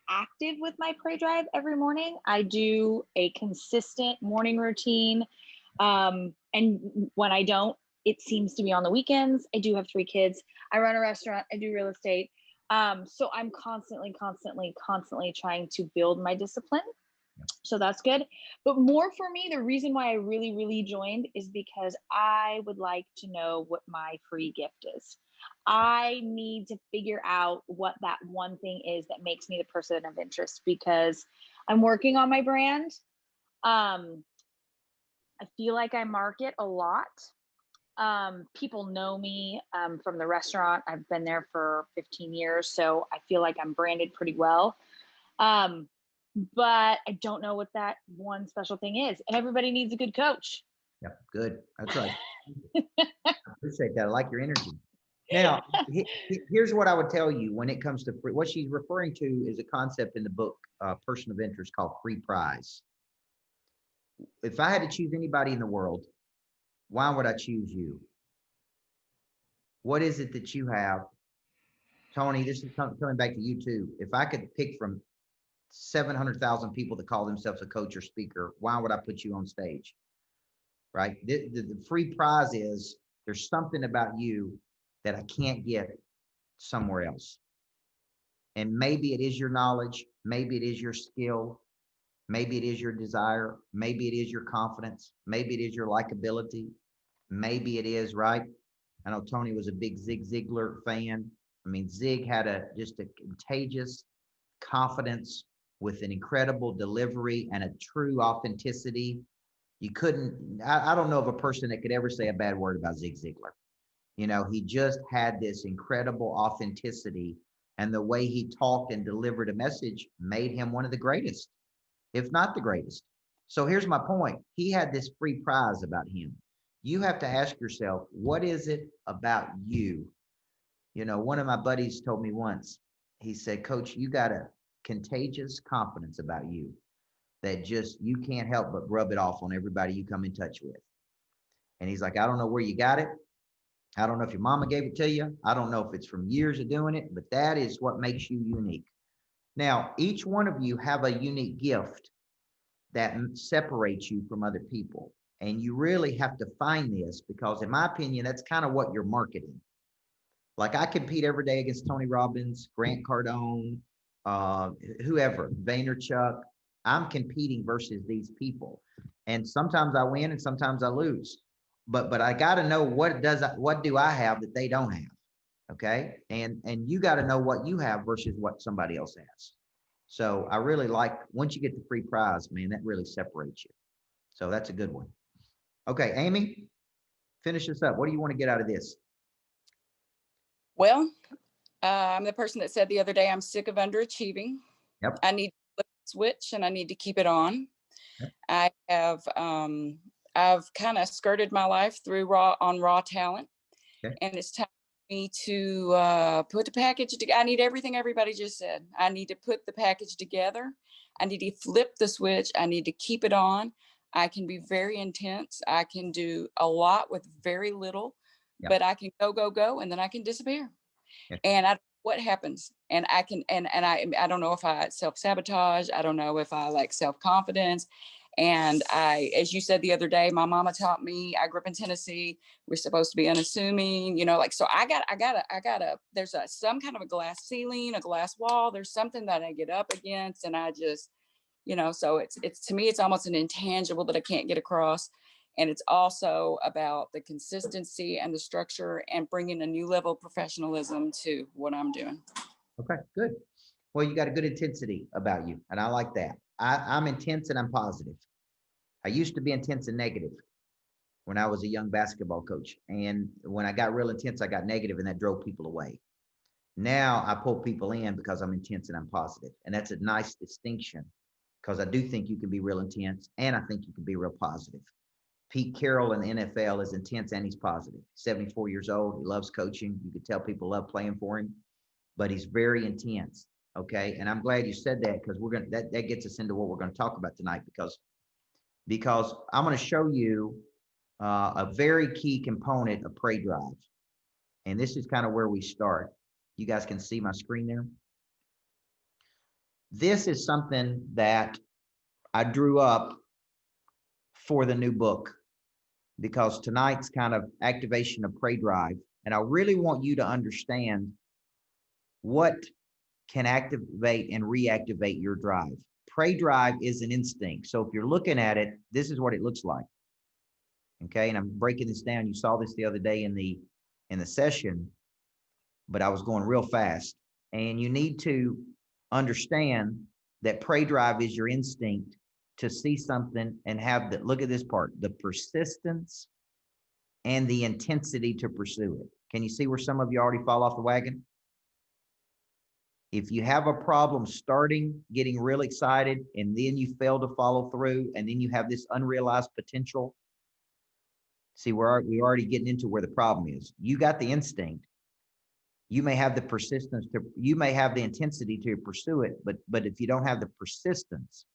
active with my Pray Drive every morning. I do a consistent morning routine. And when I don't, it seems to be on the weekends. I do have 3 kids. I run a restaurant. I do real estate. So I'm constantly trying to build my discipline. So that's good. But more for me, the reason why I really joined is because I would like to know what my free gift is. I need to figure out what that one thing is that makes me the person of interest, because I'm working on my brand. I feel like I market a lot. People know me from the restaurant. I've been there for 15 years, so I feel like I'm branded pretty well. But I don't know what that one special thing is. And everybody needs a good coach. Yeah, good. That's right. I appreciate that. I like your energy. Now, here's what I would tell you when it comes to free. What she's referring to is a concept in the book, Person of Interest, called free prize. If I had to choose anybody in the world, why would I choose you? What is it that you have? Tony, this is coming back to you too. If I could pick from 700,000 people that call themselves a coach or speaker, why would I put you on stage? Right? The free prize is there's something about you that I can't get somewhere else. And maybe it is your knowledge, maybe it is your skill, maybe it is your desire, maybe it is your confidence, maybe it is your likability, maybe it is, right? I know Tony was a big Zig Ziglar fan. I mean, Zig had just a contagious confidence with an incredible delivery and a true authenticity. You couldn't, I don't know of a person that could ever say a bad word about Zig Ziglar. You know, he just had this incredible authenticity, and the way he talked and delivered a message made him one of the greatest, if not the greatest. So here's my point. He had this free prize about him. You have to ask yourself, what is it about you? You know, one of my buddies told me once, he said, Coach, you got a contagious confidence about you that just, you can't help but rub it off on everybody you come in touch with. And he's like, I don't know where you got it. I don't know if your mama gave it to you. I don't know if it's from years of doing it, but that is what makes you unique. Now, each one of you have a unique gift that separates you from other people. And you really have to find this, because in my opinion, that's kind of what you're marketing. Like, I compete every day against Tony Robbins, Grant Cardone, whoever, Vaynerchuk. I'm competing versus these people. And sometimes I win and sometimes I lose. But I got to know what do I have that they don't have. Okay. And you got to know what you have versus what somebody else has. So I really like, once you get the free prize, man, that really separates you. So that's a good one. Okay, Amy, finish this up. What do you want to get out of this? Well, I'm the person that said the other day, I'm sick of underachieving. Yep. I need to flip the switch and I need to keep it on. Yep. I have, I've kind of skirted my life through raw talent. Okay. And it's time for me to put the package together. I need everything everybody just said. I need to put the package together. I need to flip the switch. I need to keep it on. I can be very intense. I can do a lot with very little. Yep. But I can go, and then I can disappear. Yep. And what happens? And I can, and I don't know if I self-sabotage. I don't know if I like self-confidence. And as you said the other day, my mama taught me, I grew up in Tennessee. We're supposed to be unassuming, you know, like, so I gotta, there's some kind of a glass ceiling, a glass wall. There's something that I get up against, and I just, you know, so it's to me, it's almost an intangible that I can't get across. And it's also about the consistency and the structure and bringing a new level of professionalism to what I'm doing. Okay, good. Well, you got a good intensity about you, and I like that. I'm intense and I'm positive. I used to be intense and negative when I was a young basketball coach. And when I got real intense, I got negative, and that drove people away. Now I pull people in because I'm intense and I'm positive. And that's a nice distinction, because I do think you can be real intense, and I think you can be real positive. Pete Carroll in the NFL is intense and he's positive. 74 years old. He loves coaching. You could tell people love playing for him, but he's very intense. Okay. And I'm glad you said that, because we're going to, that gets us into what we're going to talk about tonight, because I'm going to show you a very key component of Pray Drive. And this is kind of where we start. You guys can see my screen there. This is something that I drew up for the new book, because tonight's kind of activation of prey drive. And I really want you to understand what can activate and reactivate your drive. Prey drive is an instinct. So if you're looking at it, this is what it looks like. Okay. And I'm breaking this down. You saw this the other day in the session, but I was going real fast. And you need to understand that prey drive is your instinct to see something and have the, look at this part, the persistence and the intensity to pursue it. Can you see where some of you already fall off the wagon? If you have a problem starting, getting real excited, and then you fail to follow through, and then you have this unrealized potential, see, we're already getting into where the problem is. You got the instinct. You may have the persistence to, you may have the intensity to pursue it, but if you don't have the persistence,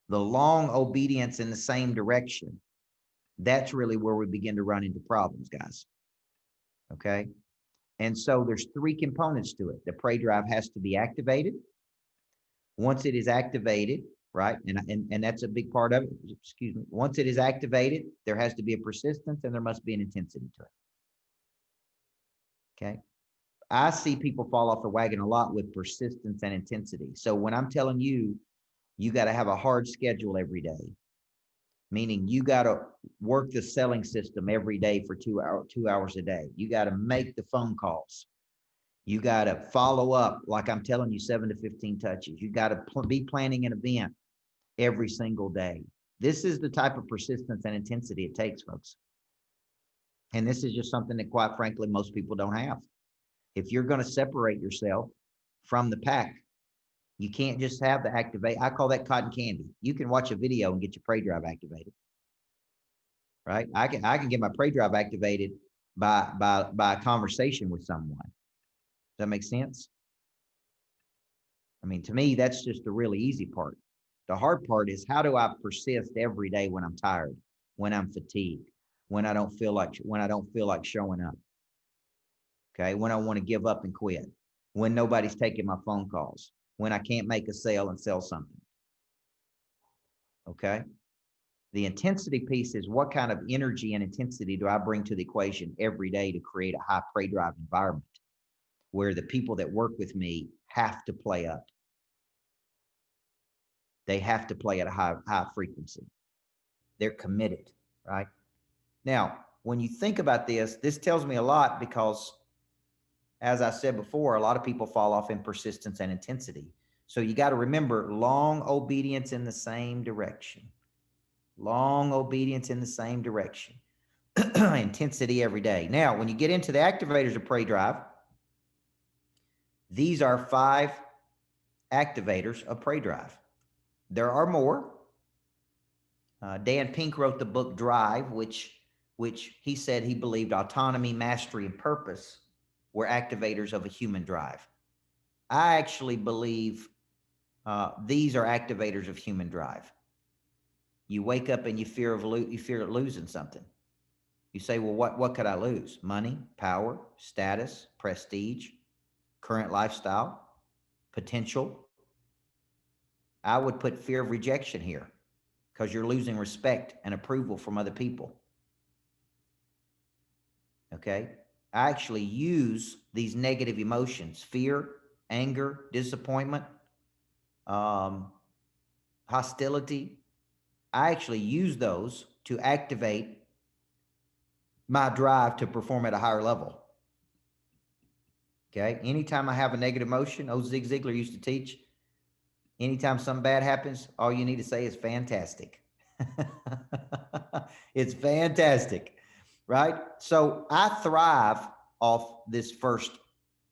the long obedience in the same direction, that's really where we begin to run into problems, guys. Okay. And so there's three components to it. The prey drive has to be activated. Once it is activated, right? And that's a big part of it. Excuse me. Once it is activated, there has to be a persistence and there must be an intensity to it. Okay. I see people fall off the wagon a lot with persistence and intensity. So when I'm telling you, you got to have a hard schedule every day, meaning you got to work the selling system every day for 2 hours a day. You got to make the phone calls. You got to follow up, like I'm telling you, 7 to 15 touches. You got to be planning an event every single day. This is the type of persistence and intensity it takes, folks. And this is just something that, quite frankly, most people don't have. If you're going to separate yourself from the pack, you can't just have the activate. I call that cotton candy. You can watch a video and get your prey drive activated, right? I can get my prey drive activated by a conversation with someone. Does that make sense? I mean, to me, that's just the really easy part. The hard part is, how do I persist every day when I'm tired, when I'm fatigued, when I don't feel like showing up? Okay, when I want to give up and quit, when nobody's taking my phone calls, when I can't make a sale and sell something. Okay. The intensity piece is, what kind of energy and intensity do I bring to the equation every day to create a high prey drive environment where the people that work with me have to play up. They have to play at a high frequency. They're committed, right? Now, when you think about this, this tells me a lot, because as I said before, a lot of people fall off in persistence and intensity. So you got to remember, long obedience in the same direction. Long obedience in the same direction. Intensity every day. Now, when you get into the activators of prey drive, these are 5 activators of prey drive. There are more. Dan Pink wrote the book Drive, which he said he believed autonomy, mastery, and purpose were activators of a human drive. I actually believe these are activators of human drive. You wake up and you fear losing something. You say, well, what could I lose? Money, power, status, prestige, current lifestyle, potential. I would put fear of rejection here, because you're losing respect and approval from other people. Okay. I actually use these negative emotions: fear, anger, disappointment, hostility. I actually use those to activate my drive to perform at a higher level. Okay. Anytime I have a negative emotion, Zig Ziglar used to teach, anytime something bad happens, all you need to say is fantastic. It's fantastic, right? So I thrive off this first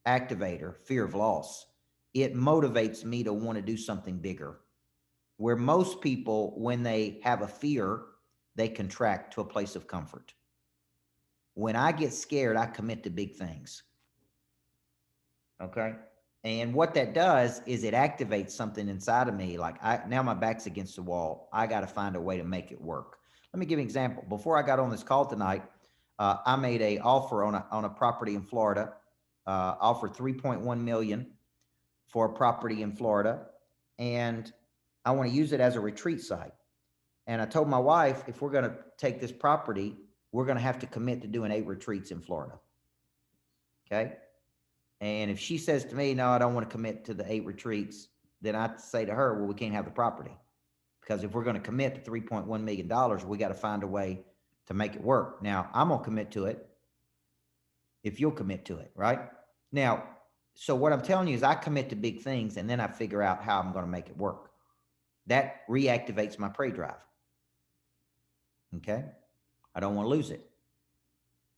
activator, fear of loss. It motivates me to want to do something bigger. Where most people, when they have a fear, they contract to a place of comfort. When I get scared, I commit to big things. Okay. And what that does is it activates something inside of me. Like, now my back's against the wall. I got to find a way to make it work. Let me give you an example. Before I got on this call tonight, I made an offer on a property in Florida, offered $3.1 million for a property in Florida. and I want to use it as a retreat site. And I told my wife, if we're going to take this property, we're going to have to commit to doing 8 retreats in Florida. Okay. And if she says to me, no, I don't want to commit to the 8 retreats, then I say to her, well, we can't have the property. Because if we're going to commit to $3.1 million, we got to find a way to make it work. Now, I'm going to commit to it if you'll commit to it, right? Now, so what I'm telling you is I commit to big things, and then I figure out how I'm going to make it work. That reactivates my prey drive. Okay? I don't want to lose it.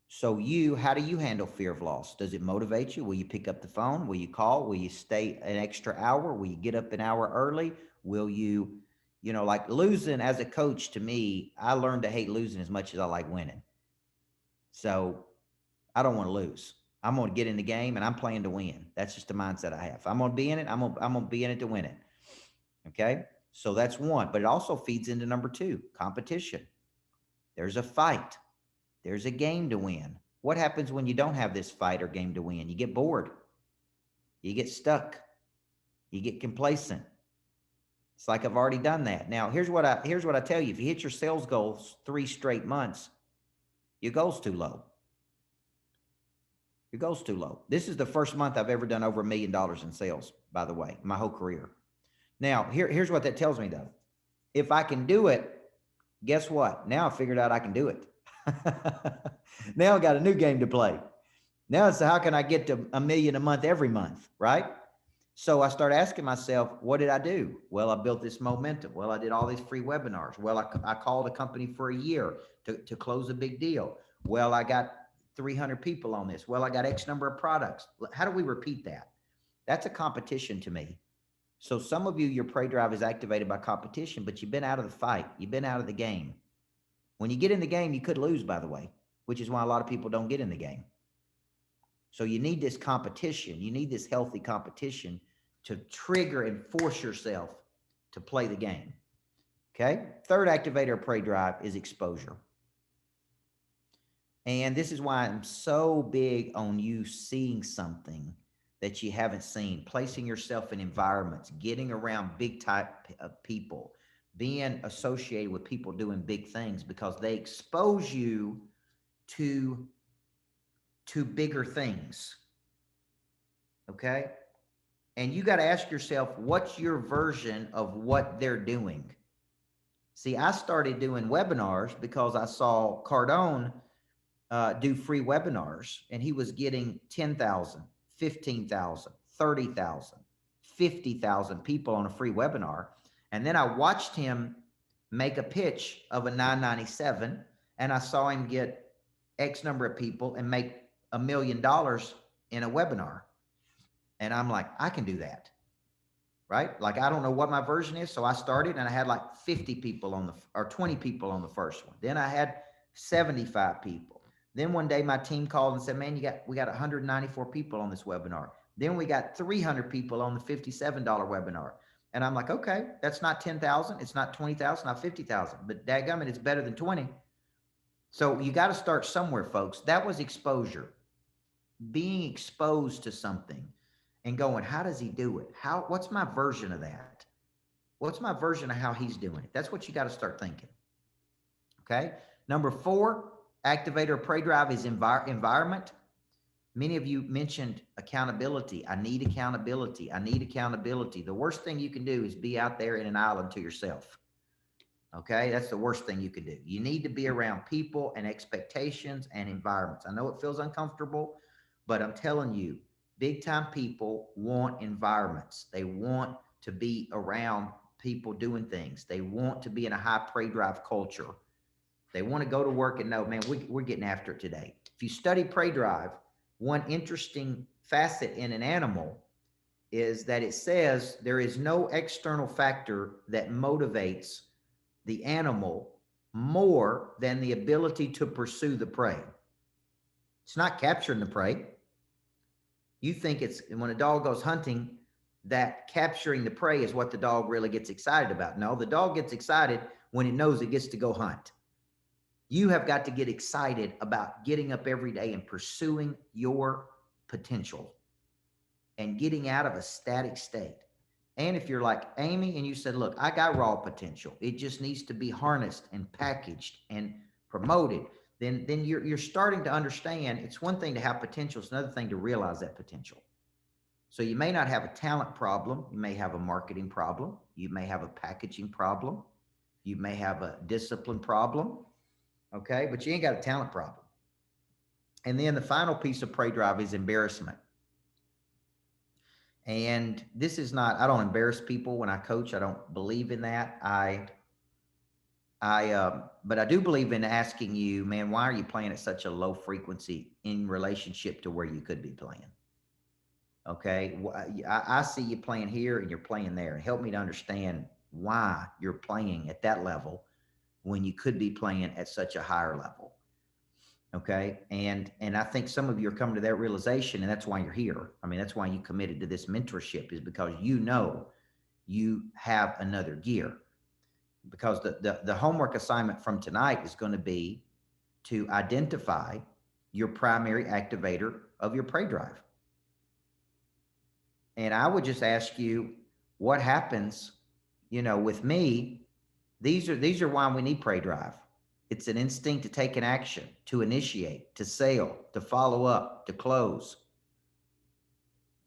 So how do you handle fear of loss? Does it motivate you? Will you pick up the phone? Will you call? Will you stay an extra hour? Will you get up an hour early? Will you, like losing as a coach, to me, I learned to hate losing as much as I like winning. So I don't want to lose. I'm going to get in the game, and I'm playing to win. That's just the mindset I have. If I'm going to be in it, I'm going to be in it to win it. Okay? So that's one, but it also feeds into number 2, competition. There's a fight. There's a game to win. What happens when you don't have this fight or game to win? You get bored. You get stuck. You get complacent. It's like I've already done that. Now, here's what I tell you. If you hit your sales goals 3 straight months, your goal's too low. Your goal's too low. This is the first month I've ever done over $1 million in sales, by the way, my whole career. Now, here's what that tells me, though. If I can do it, guess what? Now I figured out I can do it. Now I got a new game to play. Now it's how can I get to $1 million a month every month, right? So I start asking myself, what did I do? Well, I built this momentum. Well, I did all these free webinars. Well, I called a company for a year to close a big deal. Well, I got 300 people on this. Well, I got X number of products. How do we repeat that? That's a competition to me. So some of you, your prey drive is activated by competition, but you've been out of the fight. You've been out of the game. When you get in the game, you could lose, by the way, which is why a lot of people don't get in the game. So you need this competition. You need this healthy competition to trigger and force yourself to play the game. Okay. Third activator of prey drive is exposure. And this is why I'm so big on you seeing something that you haven't seen, placing yourself in environments, getting around big type of people, being associated with people doing big things, because they expose you to bigger things. Okay. And you got to ask yourself, what's your version of what they're doing? See, I started doing webinars because I saw Cardone do free webinars, and he was getting 10,000, 15,000, 30,000, 50,000 people on a free webinar. And then I watched him make a pitch of a 997, and I saw him get X number of people and make $1 million in a webinar. And I'm like, I can do that. Right? Like, I don't know what my version is. So I started, and I had like 50 people or 20 people on the first one. Then I had 75 people. Then one day my team called and said, man, we got 194 people on this webinar. Then we got 300 people on the $57 webinar. And I'm like, okay, that's not 10,000. It's not 20,000, not 50,000, but dadgummit, it's better than 20. So you got to start somewhere, folks. That was exposure. Being exposed to something and going, how does he do it? What's my version of that? What's my version of how he's doing it? That's what you got to start thinking. Okay. Number 4, activator of prey drive is environment. Many of you mentioned accountability. I need accountability. I need accountability. The worst thing you can do is be out there in an island to yourself. Okay. That's the worst thing you can do. You need to be around people and expectations and environments. I know it feels uncomfortable, but I'm telling you, big time people want environments. They want to be around people doing things. They want to be in a high prey drive culture. They want to go to work and know, man, we're getting after it today. If you study prey drive, one interesting facet in an animal is that it says there is no external factor that motivates the animal more than the ability to pursue the prey. It's not capturing the prey. You think it's when a dog goes hunting that capturing the prey is what the dog really gets excited about. No, the dog gets excited when it knows it gets to go hunt. You have got to get excited about getting up every day and pursuing your potential and getting out of a static state. And if you're like Amy and you said, look, I got raw potential, it just needs to be harnessed and packaged and promoted, then you're starting to understand it's one thing to have potential, it's another thing to realize that potential. So you may not have a talent problem, you may have a marketing problem, you may have a packaging problem, you may have a discipline problem, okay? But you ain't got a talent problem. And then the final piece of prey drive is embarrassment. And this is not, I don't embarrass people when I coach. I don't believe in that. But I do believe in asking you, man, why are you playing at such a low frequency in relationship to where you could be playing? Okay. I see you playing here and you're playing there. Help me to understand why you're playing at that level when you could be playing at such a higher level. Okay. And I think some of you are coming to that realization, and that's why you're here. I mean, that's why you committed to this mentorship, is because you know you have another gear. Because the homework assignment from tonight is going to be to identify your primary activator of your prey drive. And I would just ask you, what happens, with me, these are why we need prey drive. It's an instinct to take an action, to initiate, to sail, to follow up, to close.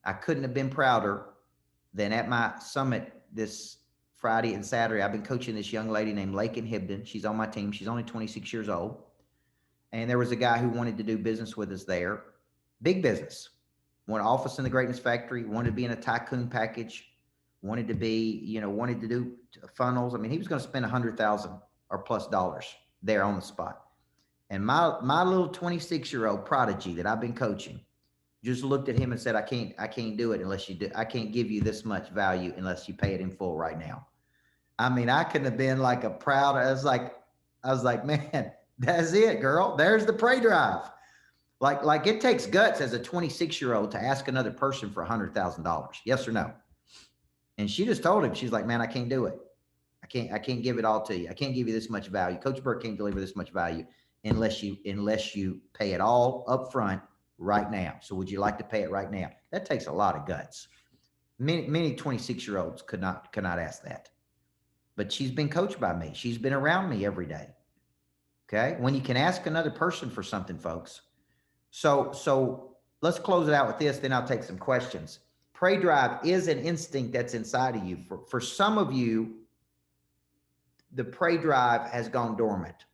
I couldn't have been prouder than at my summit this Friday and Saturday. I've been coaching this young lady named Lakin Hibden. She's on my team. She's only 26 years old. And there was a guy who wanted to do business with us there. Big business. Wanted office in the greatness factory, wanted to be in a tycoon package, wanted to be, wanted to do funnels. I mean, he was going to spend $100,000 or plus dollars there on the spot. And my little 26-year-old prodigy that I've been coaching just looked at him and said, I can't do it unless you do. I can't give you this much value unless you pay it in full right now. I mean, I couldn't have been like I was like, man, that's it, girl. There's the prey drive. Like it takes guts as a 26-year-old to ask another person for $100,000. Yes or no? And she just told him, she's like, man, I can't do it. I can't give it all to you. I can't give you this much value. Coach Burt can't deliver this much value unless you pay it all up front right now. So would you like to pay it right now? That takes a lot of guts. Many 26-year-olds could not ask that. But she's been coached by me. She's been around me every day. Okay. When you can ask another person for something, folks. So let's close it out with this, then I'll take some questions. Prey drive is an instinct that's inside of you. For some of you, the prey drive has gone dormant.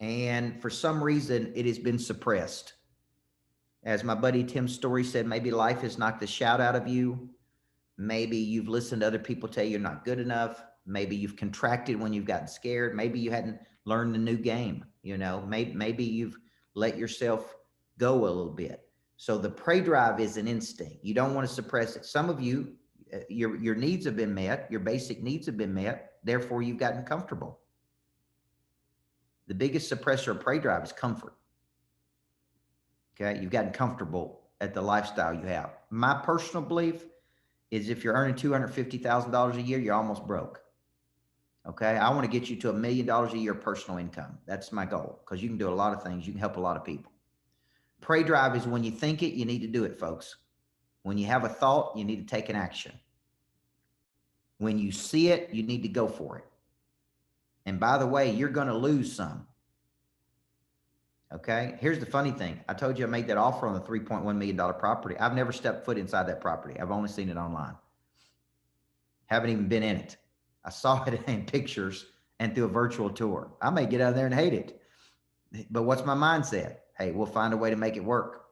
And for some reason, it has been suppressed. As my buddy Tim Story said, maybe life has knocked the shout out of you. Maybe you've listened to other people tell you you're not good enough. Maybe you've contracted when you've gotten scared. Maybe you hadn't learned the new game. Maybe you've let yourself go a little bit. So the prey drive is an instinct. You don't want to suppress it. Some of you, your needs have been met. Your basic needs have been met. Therefore, you've gotten comfortable. The biggest suppressor of prey drive is comfort. Okay. You've gotten comfortable at the lifestyle you have. My personal belief is if you're earning $250,000 a year, you're almost broke. Okay. I want to get you to $1 million a year personal income. That's my goal, because you can do a lot of things. You can help a lot of people. Prey drive is when you think it, you need to do it, folks. When you have a thought, you need to take an action. When you see it, you need to go for it. And by the way, you're going to lose some. Okay. Here's the funny thing. I told you I made that offer on the $3.1 million property. I've never stepped foot inside that property. I've only seen it online. Haven't even been in it. I saw it in pictures and through a virtual tour. I may get out of there and hate it. But what's my mindset? Hey, we'll find a way to make it work.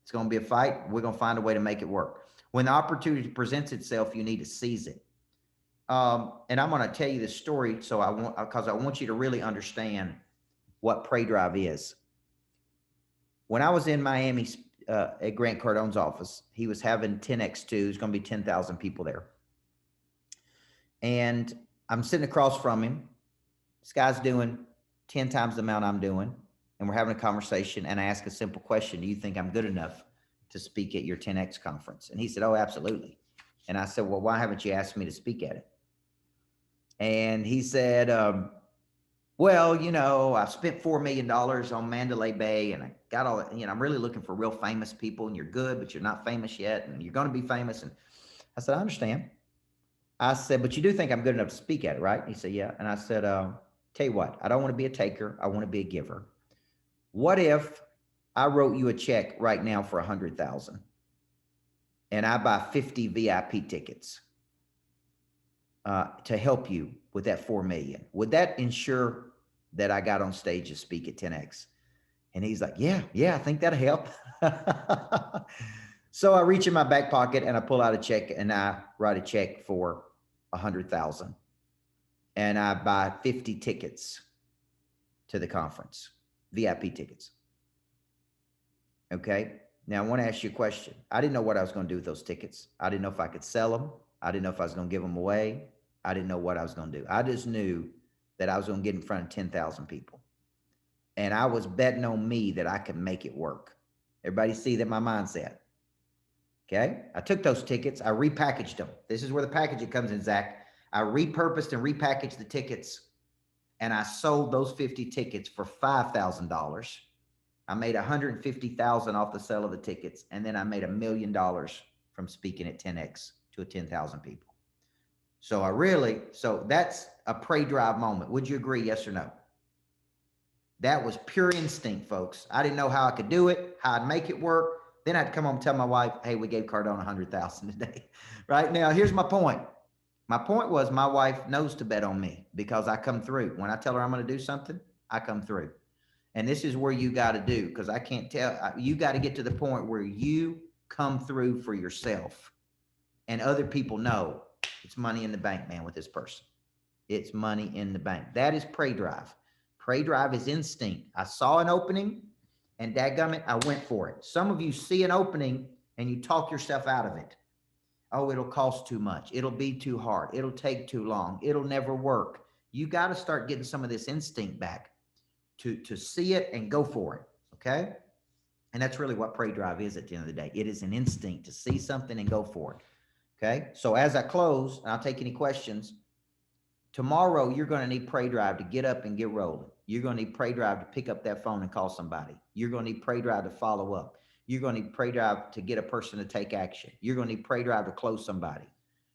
It's going to be a fight. We're going to find a way to make it work. When the opportunity presents itself, you need to seize it. And I'm going to tell you this story because I want you to really understand what prey drive is. When I was in Miami at Grant Cardone's office, he was having 10x2. There's going to be 10,000 people there. And I'm sitting across from him. This guy's doing 10 times the amount I'm doing. And we're having a conversation. And I ask a simple question. Do you think I'm good enough to speak at your 10X conference? And he said, oh, absolutely. And I said, well, why haven't you asked me to speak at it? And he said, well, I've spent $4 million on Mandalay Bay and I got all, I'm really looking for real famous people, and you're good, but you're not famous yet. And you're going to be famous. And I said, I understand. I said, but you do think I'm good enough to speak at it, right? He said, yeah. And I said, tell you what, I don't want to be a taker. I want to be a giver. What if I wrote you a check right now for 100,000 and I buy 50 VIP tickets to help you with that 4 million? Would that ensure that I got on stage to speak at 10X? And he's like, yeah, I think that'll help. So I reach in my back pocket and I pull out a check and I write a check for 100,000 and I buy 50 tickets to the conference, VIP tickets. Okay. Now I want to ask you a question. I didn't know what I was going to do with those tickets. I didn't know if I could sell them. I didn't know if I was going to give them away. I didn't know what I was going to do. I just knew that I was going to get in front of 10,000 people. And I was betting on me that I could make it work. Everybody see that my mindset. Okay. I took those tickets. I repackaged them. This is where the packaging comes in, Zach. I repurposed and repackaged the tickets and I sold those 50 tickets for $5,000. I made 150,000 off the sale of the tickets. And then I made $1 million from speaking at 10X to 10,000 people. So that's a pray drive moment. Would you agree? Yes or no? That was pure instinct, folks. I didn't know how I could do it, how I'd make it work. Then I'd come home and tell my wife, hey, we gave Cardone 100,000 today. Right now, here's my point. My point was my wife knows to bet on me because I come through. When I tell her I'm going to do something, I come through. And this is where you got to do, because I can't tell, you got to get to the point where you come through for yourself and other people know it's money in the bank, man, with this person. It's money in the bank. That is pray drive. Pray drive is instinct. I saw an opening and dadgummit, I went for it. Some of you see an opening and you talk yourself out of it. Oh, it'll cost too much. It'll be too hard. It'll take too long. It'll never work. You got to start getting some of this instinct back to see it and go for it. Okay. And that's really what pray drive is at the end of the day. It is an instinct to see something and go for it. Okay. So as I close, and I'll take any questions, tomorrow you're going to need pray drive to get up and get rolling. You're going to need pray drive to pick up that phone and call somebody. You're going to need pray drive to follow up. You're going to need pray drive to get a person to take action. You're going to need pray drive to close somebody.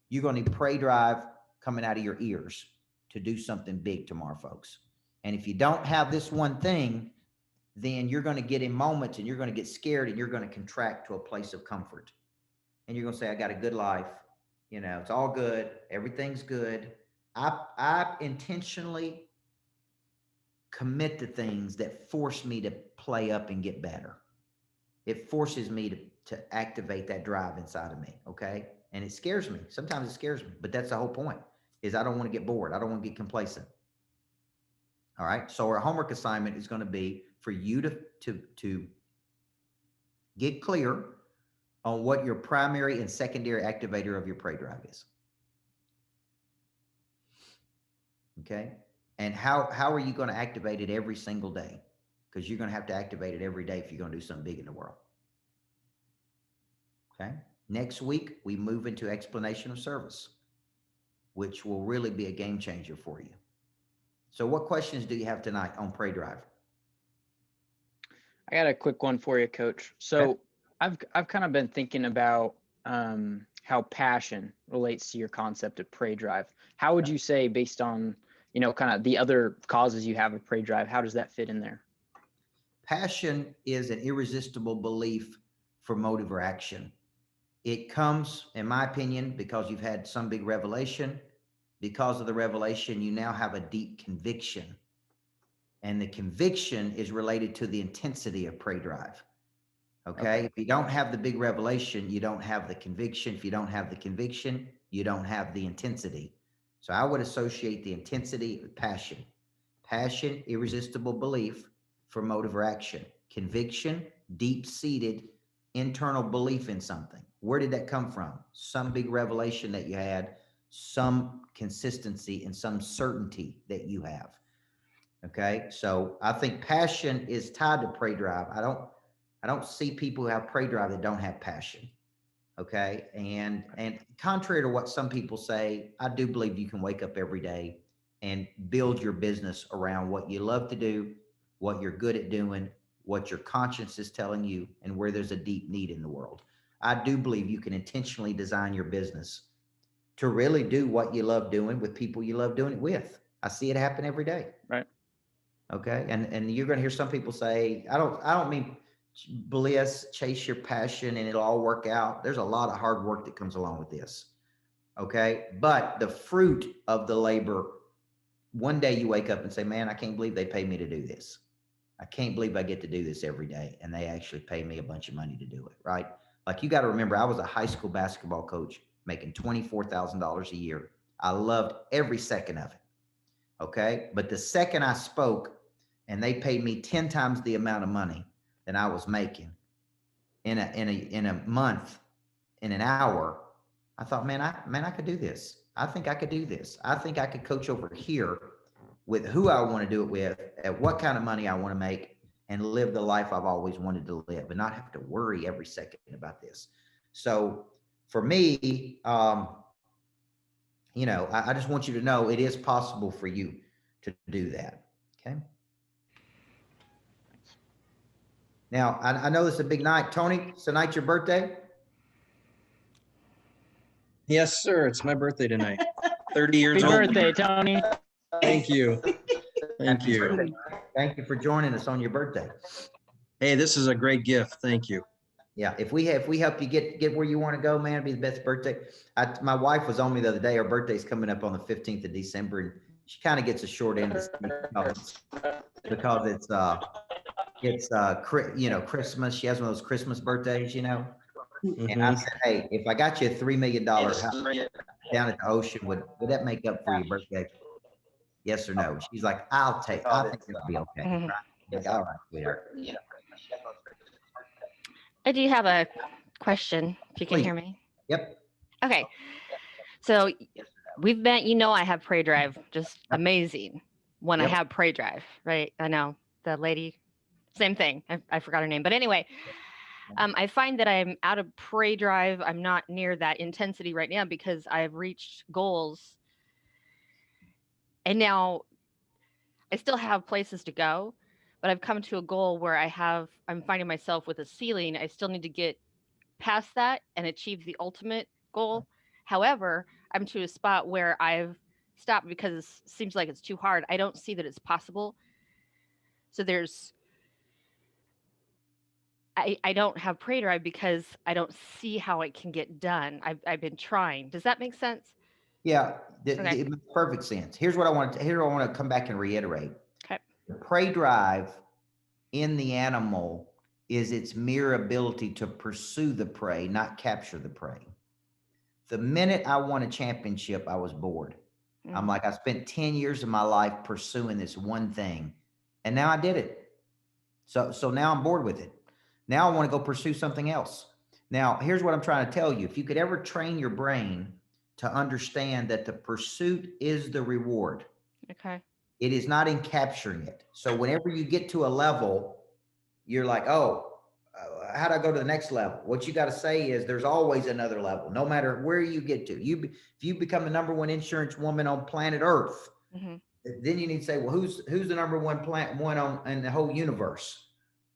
You're going to need pray drive coming out of your ears to do something big tomorrow, folks. And if you don't have this one thing, then you're going to get in moments and you're going to get scared and you're going to contract to a place of comfort. And you're going to say, I got a good life. You know, it's all good. Everything's good. I intentionally commit to things that force me to play up and get better. It forces me to activate that drive inside of me. Okay. And it scares me. Sometimes it scares me, but that's the whole point is I don't want to get bored. I don't want to get complacent. All right. So our homework assignment is going to be for you to get clear on what your primary and secondary activator of your pray drive is. Okay. And how are you going to activate it every single day? Because you're going to have to activate it every day if you're going to do something big in the world. Okay. Next week, we move into explanation of service, which will really be a game changer for you. So what questions do you have tonight on pray drive? I got a quick one for you, Coach. So okay. I've kind of been thinking about how passion relates to your concept of pray drive. How would you say, based on, you know, kind of the other causes you have of pray drive, how does that fit in there? Passion is an irresistible belief for motive or action. It comes, in my opinion, because you've had some big revelation. Because of the revelation, you now have a deep conviction. And the conviction is related to the intensity of pray drive. Okay. If you don't have the big revelation, you don't have the conviction. If you don't have the conviction, you don't have the intensity. So I would associate the intensity with passion. Passion, irresistible belief for motive or action. Conviction, deep-seated internal belief in something. Where did that come from? Some big revelation that you had, some consistency and some certainty that you have. Okay. So I think passion is tied to pray drive. I don't see people who have pray drive that don't have passion. Okay. And contrary to what some people say, I do believe you can wake up every day and build your business around what you love to do, what you're good at doing, what your conscience is telling you, and where there's a deep need in the world. I do believe you can intentionally design your business to really do what you love doing with people you love doing it with. I see it happen every day. Right. Okay. And you're going to hear some people say, I don't mean bliss, chase your passion and it'll all work out. There's a lot of hard work that comes along with this. Okay. But the fruit of the labor, one day you wake up and say, man, I can't believe they pay me to do this. I can't believe I get to do this every day. And they actually pay me a bunch of money to do it. Right. Like you got to remember, I was a high school basketball coach making $24,000 a year. I loved every second of it. Okay. But the second I spoke and they paid me 10 times the amount of money than I was making in a month, in an hour, I thought, man, I could do this. I think I could do this. I think I could coach over here with who I want to do it with, at what kind of money I want to make, and live the life I've always wanted to live and not have to worry every second about this. So for me, you know, I just want you to know it is possible for you to do that. Okay. Now, I know this is a big night. Tony, it's tonight your birthday? Yes, sir. It's my birthday tonight. 30 years Happy old. birthday, Tony. Thank you. Thank Happy you. birthday. Thank you for joining us on your birthday. Hey, this is a great gift. Thank you. Yeah, if we help you get where you want to go, man, it'd be the best birthday. My wife was on me the other day. Her birthday's coming up on the 15th of December, and she kind of gets a short end of the stick because it's you know, Christmas. She has one of those Christmas birthdays, you know. And I said, hey, if I got you a $3 million house down at the ocean, would that make up for your birthday? Yes or no? She's like, I think it'll be okay. Mhm. Like, all right, sweetheart. I do have a question, if you can Please. hear me. Yep. Okay. So we've been, you know, I have Pray Drive, just amazing when I Yep. have Pray Drive, right? I know the lady, same thing. I forgot her name. But anyway, I find that I'm out of Pray Drive. I'm not near that intensity right now because I've reached goals. And now I still have places to go, but I've come to a goal where I'm finding myself with a ceiling. I still need to get past that and achieve the ultimate goal. However, I'm to a spot where I've stopped because it seems like it's too hard. I don't see that it's possible. So I don't have Pray Drive because I don't see how it can get done. I've been trying. Does that make sense? Yeah, Okay. it makes perfect sense. Here's what I want to come back and reiterate. Okay. The prey drive in the animal is its mere ability to pursue the prey, not capture the prey. The minute I won a championship, I was bored. I'm like, I spent 10 years of my life pursuing this one thing, and now I did it. So now I'm bored with it. Now I want to go pursue something else. Now, here's what I'm trying to tell you. If you could ever train your brain to understand that the pursuit is the reward. Okay. It is not in capturing it. So whenever you get to a level, you're like, oh, how do I go to the next level? What you got to say is there's always another level, no matter where you get to. If you become the #1 insurance woman on planet Earth, then you need to say, well, who's the #1 on in the whole universe?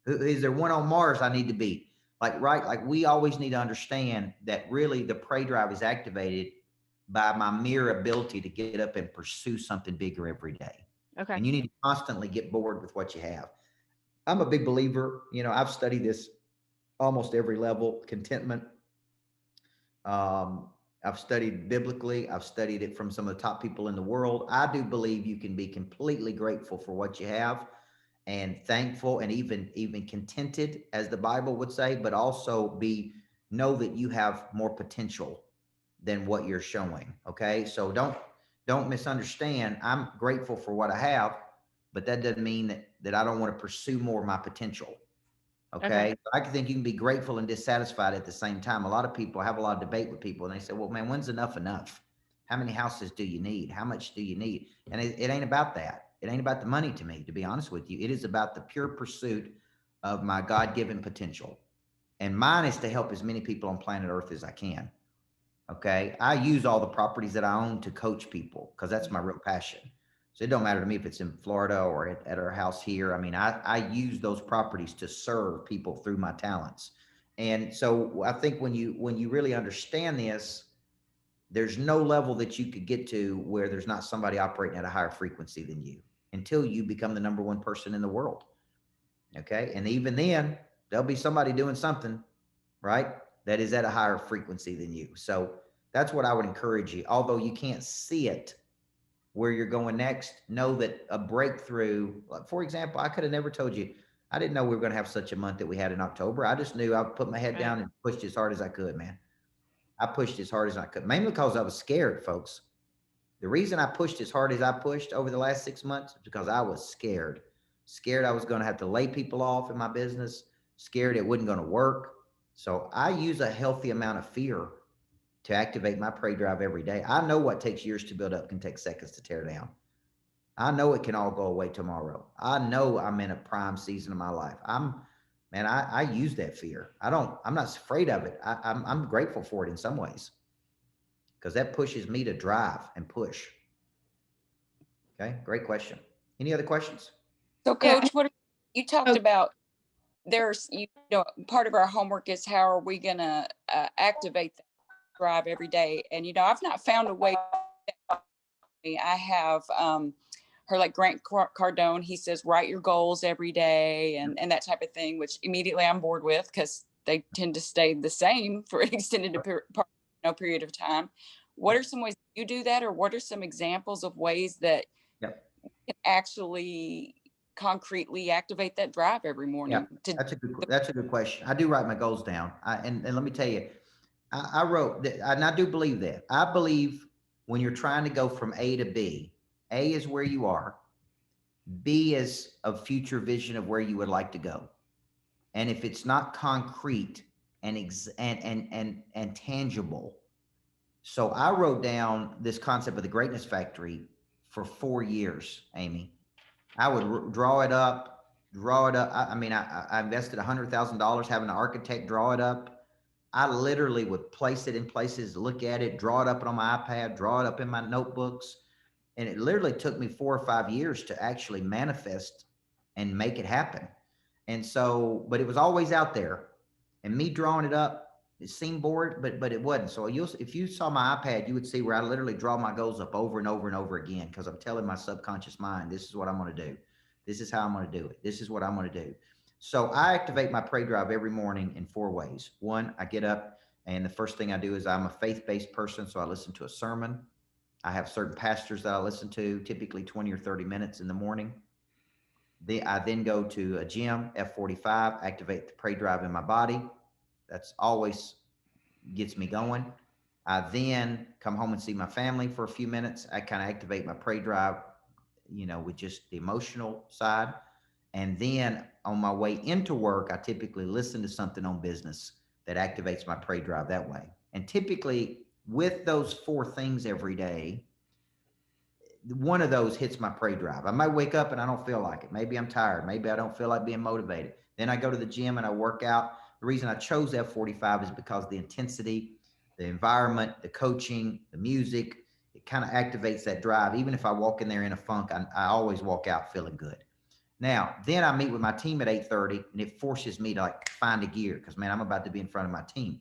Is there one on Mars I need to be? Like we always need to understand that really the prey drive is activated by my mere ability to get up and pursue something bigger every day. Okay. And you need to constantly get bored with what you have. I'm a big believer, you know, I've studied this almost every level, contentment. I've studied biblically. I've studied it from some of the top people in the world. I do believe you can be completely grateful for what you have and thankful and even contented, as the Bible would say, but also know that you have more potential than what you're showing. Okay. So don't misunderstand. I'm grateful for what I have, but that doesn't mean that I don't want to pursue more of my potential. Okay. I think you can be grateful and dissatisfied at the same time. A lot of people have a lot of debate with people and they say, well, man, when's enough? How many houses do you need? How much do you need? And it ain't about that. It ain't about the money to me, to be honest with you. It is about the pure pursuit of my God-given potential. And mine is to help as many people on planet Earth as I can. Okay. I use all the properties that I own to coach people because that's my real passion. So it don't matter to me if it's in Florida or at our house here. I mean, I use those properties to serve people through my talents. And so I think when you really understand this, there's no level that you could get to where there's not somebody operating at a higher frequency than you until you become the number one person in the world. Okay. And even then, there'll be somebody doing something, right, that is at a higher frequency than you. So that's what I would encourage you. Although you can't see it where you're going next, know that a breakthrough, like for example, I could have never told you, I didn't know we were going to have such a month that we had in October. I just knew I would put my head Right. down and pushed as hard as I could, man. I pushed as hard as I could, mainly because I was scared, folks. The reason I pushed as hard as I pushed over the last 6 months is because I was scared. Scared I was going to have to lay people off in my business, scared it wasn't going to work. So I use a healthy amount of fear to activate my prey drive every day. I know what takes years to build up can take seconds to tear down. I know it can all go away tomorrow. I know I'm in a prime season of my life. I use that fear. I'm not afraid of it. I'm grateful for it in some ways because that pushes me to drive and push. Okay, great question. Any other questions? So Yeah. Coach, what you talked Oh. about, there's, part of our homework is how are we going to activate that drive every day? And, I've not found a way. I have her like Grant Cardone. He says, write your goals every day and that type of thing, which immediately I'm bored with because they tend to stay the same for an extended period of time. What are some ways you do that? Or what are some examples of ways that you can actually concretely activate that drive every morning? That's a good question. I do write my goals down. And let me tell you, I wrote that, and I do believe that. I believe when you're trying to go from A to B, A is where you are, B is a future vision of where you would like to go. And if it's not concrete and tangible, so I wrote down this concept of the greatness factory for 4 years, Amy. I would draw it up. I invested $100,000 having an architect draw it up. I literally would place it in places, look at it, draw it up on my iPad, draw it up in my notebooks. And it literally took me 4 or 5 years to actually manifest and make it happen. And so, but it was always out there. And me drawing it up, it seemed bored, but it wasn't. So if you saw my iPad, you would see where I literally draw my goals up over and over and over again because I'm telling my subconscious mind, this is what I'm going to do. This is how I'm going to do it. This is what I'm going to do. So I activate my prey drive every morning in 4 ways. One, I get up and the first thing I do is I'm a faith-based person. So I listen to a sermon. I have certain pastors that I listen to, typically 20 or 30 minutes in the morning. I then go to a gym, F45, activate the prey drive in my body. That's always gets me going. I then come home and see my family for a few minutes. I kind of activate my prey drive, with just the emotional side. And then on my way into work, I typically listen to something on business that activates my prey drive that way. And typically with those 4 things every day, one of those hits my prey drive. I might wake up and I don't feel like it. Maybe I'm tired. Maybe I don't feel like being motivated. Then I go to the gym and I work out. The reason I chose F45 is because the intensity, the environment, the coaching, the music, it kind of activates that drive. Even if I walk in there in a funk, I always walk out feeling good. Now, then I meet with my team at 8:30 and it forces me to find a gear because, man, I'm about to be in front of my team.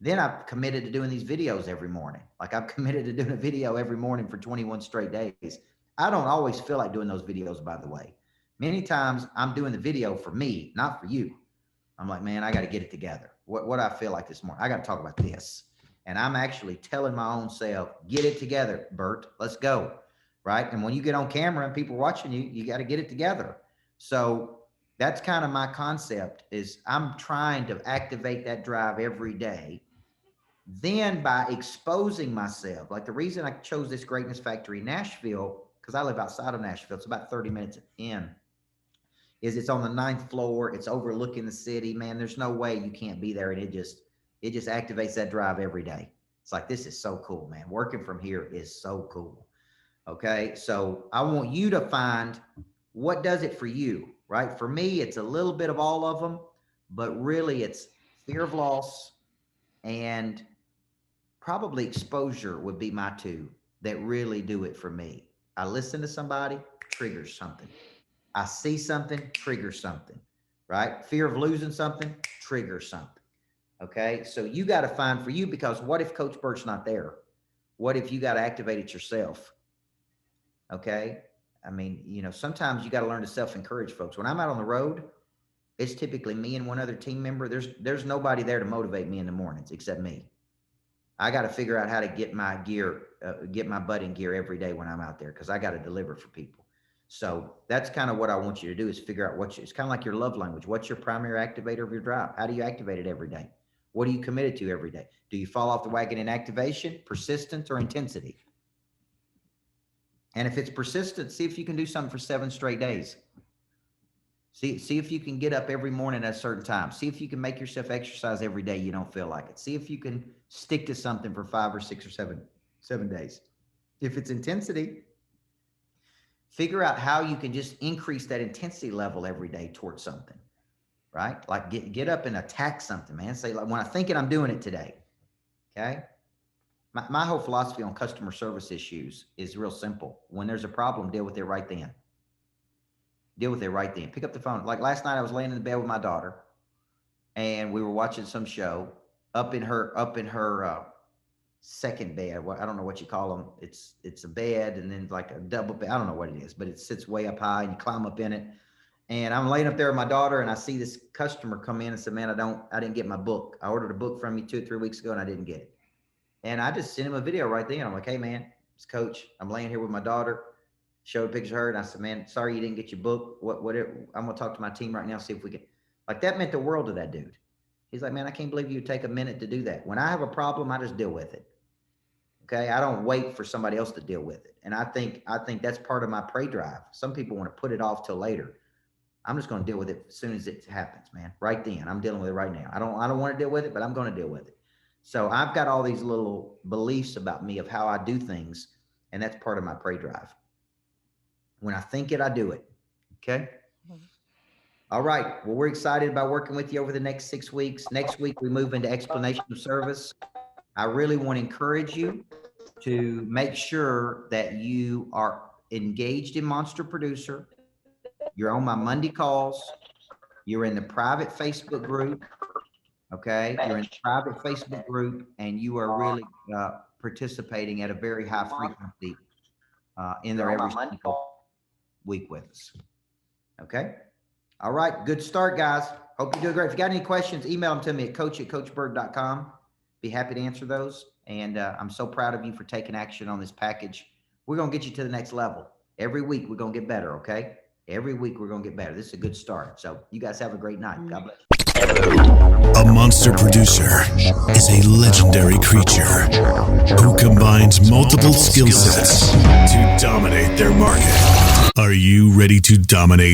Then I've committed to doing these videos every morning. Like I've committed to doing a video every morning for 21 straight days. I don't always feel like doing those videos, by the way. Many times I'm doing the video for me, not for you. I'm like, man, I got to get it together. What I feel like this morning, I got to talk about this. And I'm actually telling my own self, get it together, Burt, let's go. Right. And when you get on camera and people watching you, you got to get it together. So that's kind of my concept is I'm trying to activate that drive every day. Then by exposing myself, like the reason I chose this greatness factory in Nashville, because I live outside of Nashville, it's about 30 minutes in, is it's on the 9th floor. It's overlooking the city, man. There's no way you can't be there. And it just activates that drive every day. It's like, this is so cool, man. Working from here is so cool. Okay. So I want you to find what does it for you, right? For me, it's a little bit of all of them, but really it's fear of loss and probably exposure would be my 2 that really do it for me. I listen to somebody, triggers something. I see something, triggers something, right? Fear of losing something, triggers something. Okay, so you got to find for you, because what if Coach Burt's not there? What if you got to activate it yourself? Okay, I mean, you know, sometimes you got to learn to self-encourage folks. When I'm out on the road, it's typically me and one other team member. There's nobody there to motivate me in the mornings except me. I got to figure out how to get my gear, get my butt in gear every day when I'm out there, because I got to deliver for people. So that's kind of what I want you to do, is figure out it's kind of like your love language. What's your primary activator of your drive? How do you activate it every day? What are you committed to every day? Do you fall off the wagon in activation, persistence, or intensity? And if it's persistent, see if you can do something for 7 straight days. See if you can get up every morning at a certain time. See if you can make yourself exercise every day you don't feel like it. See if you can stick to something for 5 or 6 or 7 days. If it's intensity, figure out how you can just increase that intensity level every day towards something, right? Like get up and attack something, man. Say, like, when I think it, I'm doing it today. Okay. My whole philosophy on customer service issues is real simple. When there's a problem, deal with it right then. Deal with it right then. Pick up the phone. Like last night, I was laying in the bed with my daughter, and we were watching some show up in her second bed. I don't know what you call them. It's a bed and then like a double bed. I don't know what it is, but it sits way up high and you climb up in it. And I'm laying up there with my daughter, and I see this customer come in and say, "Man, I didn't get my book. I ordered a book from you 2 or 3 weeks ago and I didn't get it." And I just sent him a video right then. I'm like, "Hey man, it's Coach. I'm laying here with my daughter." Showed a picture of her, and I said, "Man, sorry you didn't get your book. I'm gonna talk to my team right now, see if we can." Like, that meant the world to that dude. He's like, "Man, I can't believe you would take a minute to do that." When I have a problem, I just deal with it. Okay, I don't wait for somebody else to deal with it. And I think that's part of my prey drive. Some people want to put it off till later. I'm just going to deal with it as soon as it happens, man. Right then, I'm dealing with it right now. I don't want to deal with it, but I'm going to deal with it. So I've got all these little beliefs about me of how I do things, and that's part of my prey drive. When I think it, I do it. Okay. All right. Well, we're excited about working with you over the next 6 weeks. Next week, we move into explanation of service. I really want to encourage you to make sure that you are engaged in Monster Producer. You're on my Monday calls. You're in the private Facebook group. Okay. You're in the private Facebook group, and you are really participating at a very high frequency in there every single week with us. Okay. All right. Good start, guys. Hope you're doing great. If you got any questions, email them to me at coach@coachburt.com. Be happy to answer those. And I'm so proud of you for taking action on this package. We're going to get you to the next level. Every week, we're going to get better. Okay. Every week, we're going to get better. This is a good start. So you guys have a great night. God bless you. A monster producer is a legendary creature who combines multiple skill sets to dominate their market. Are you ready to dominate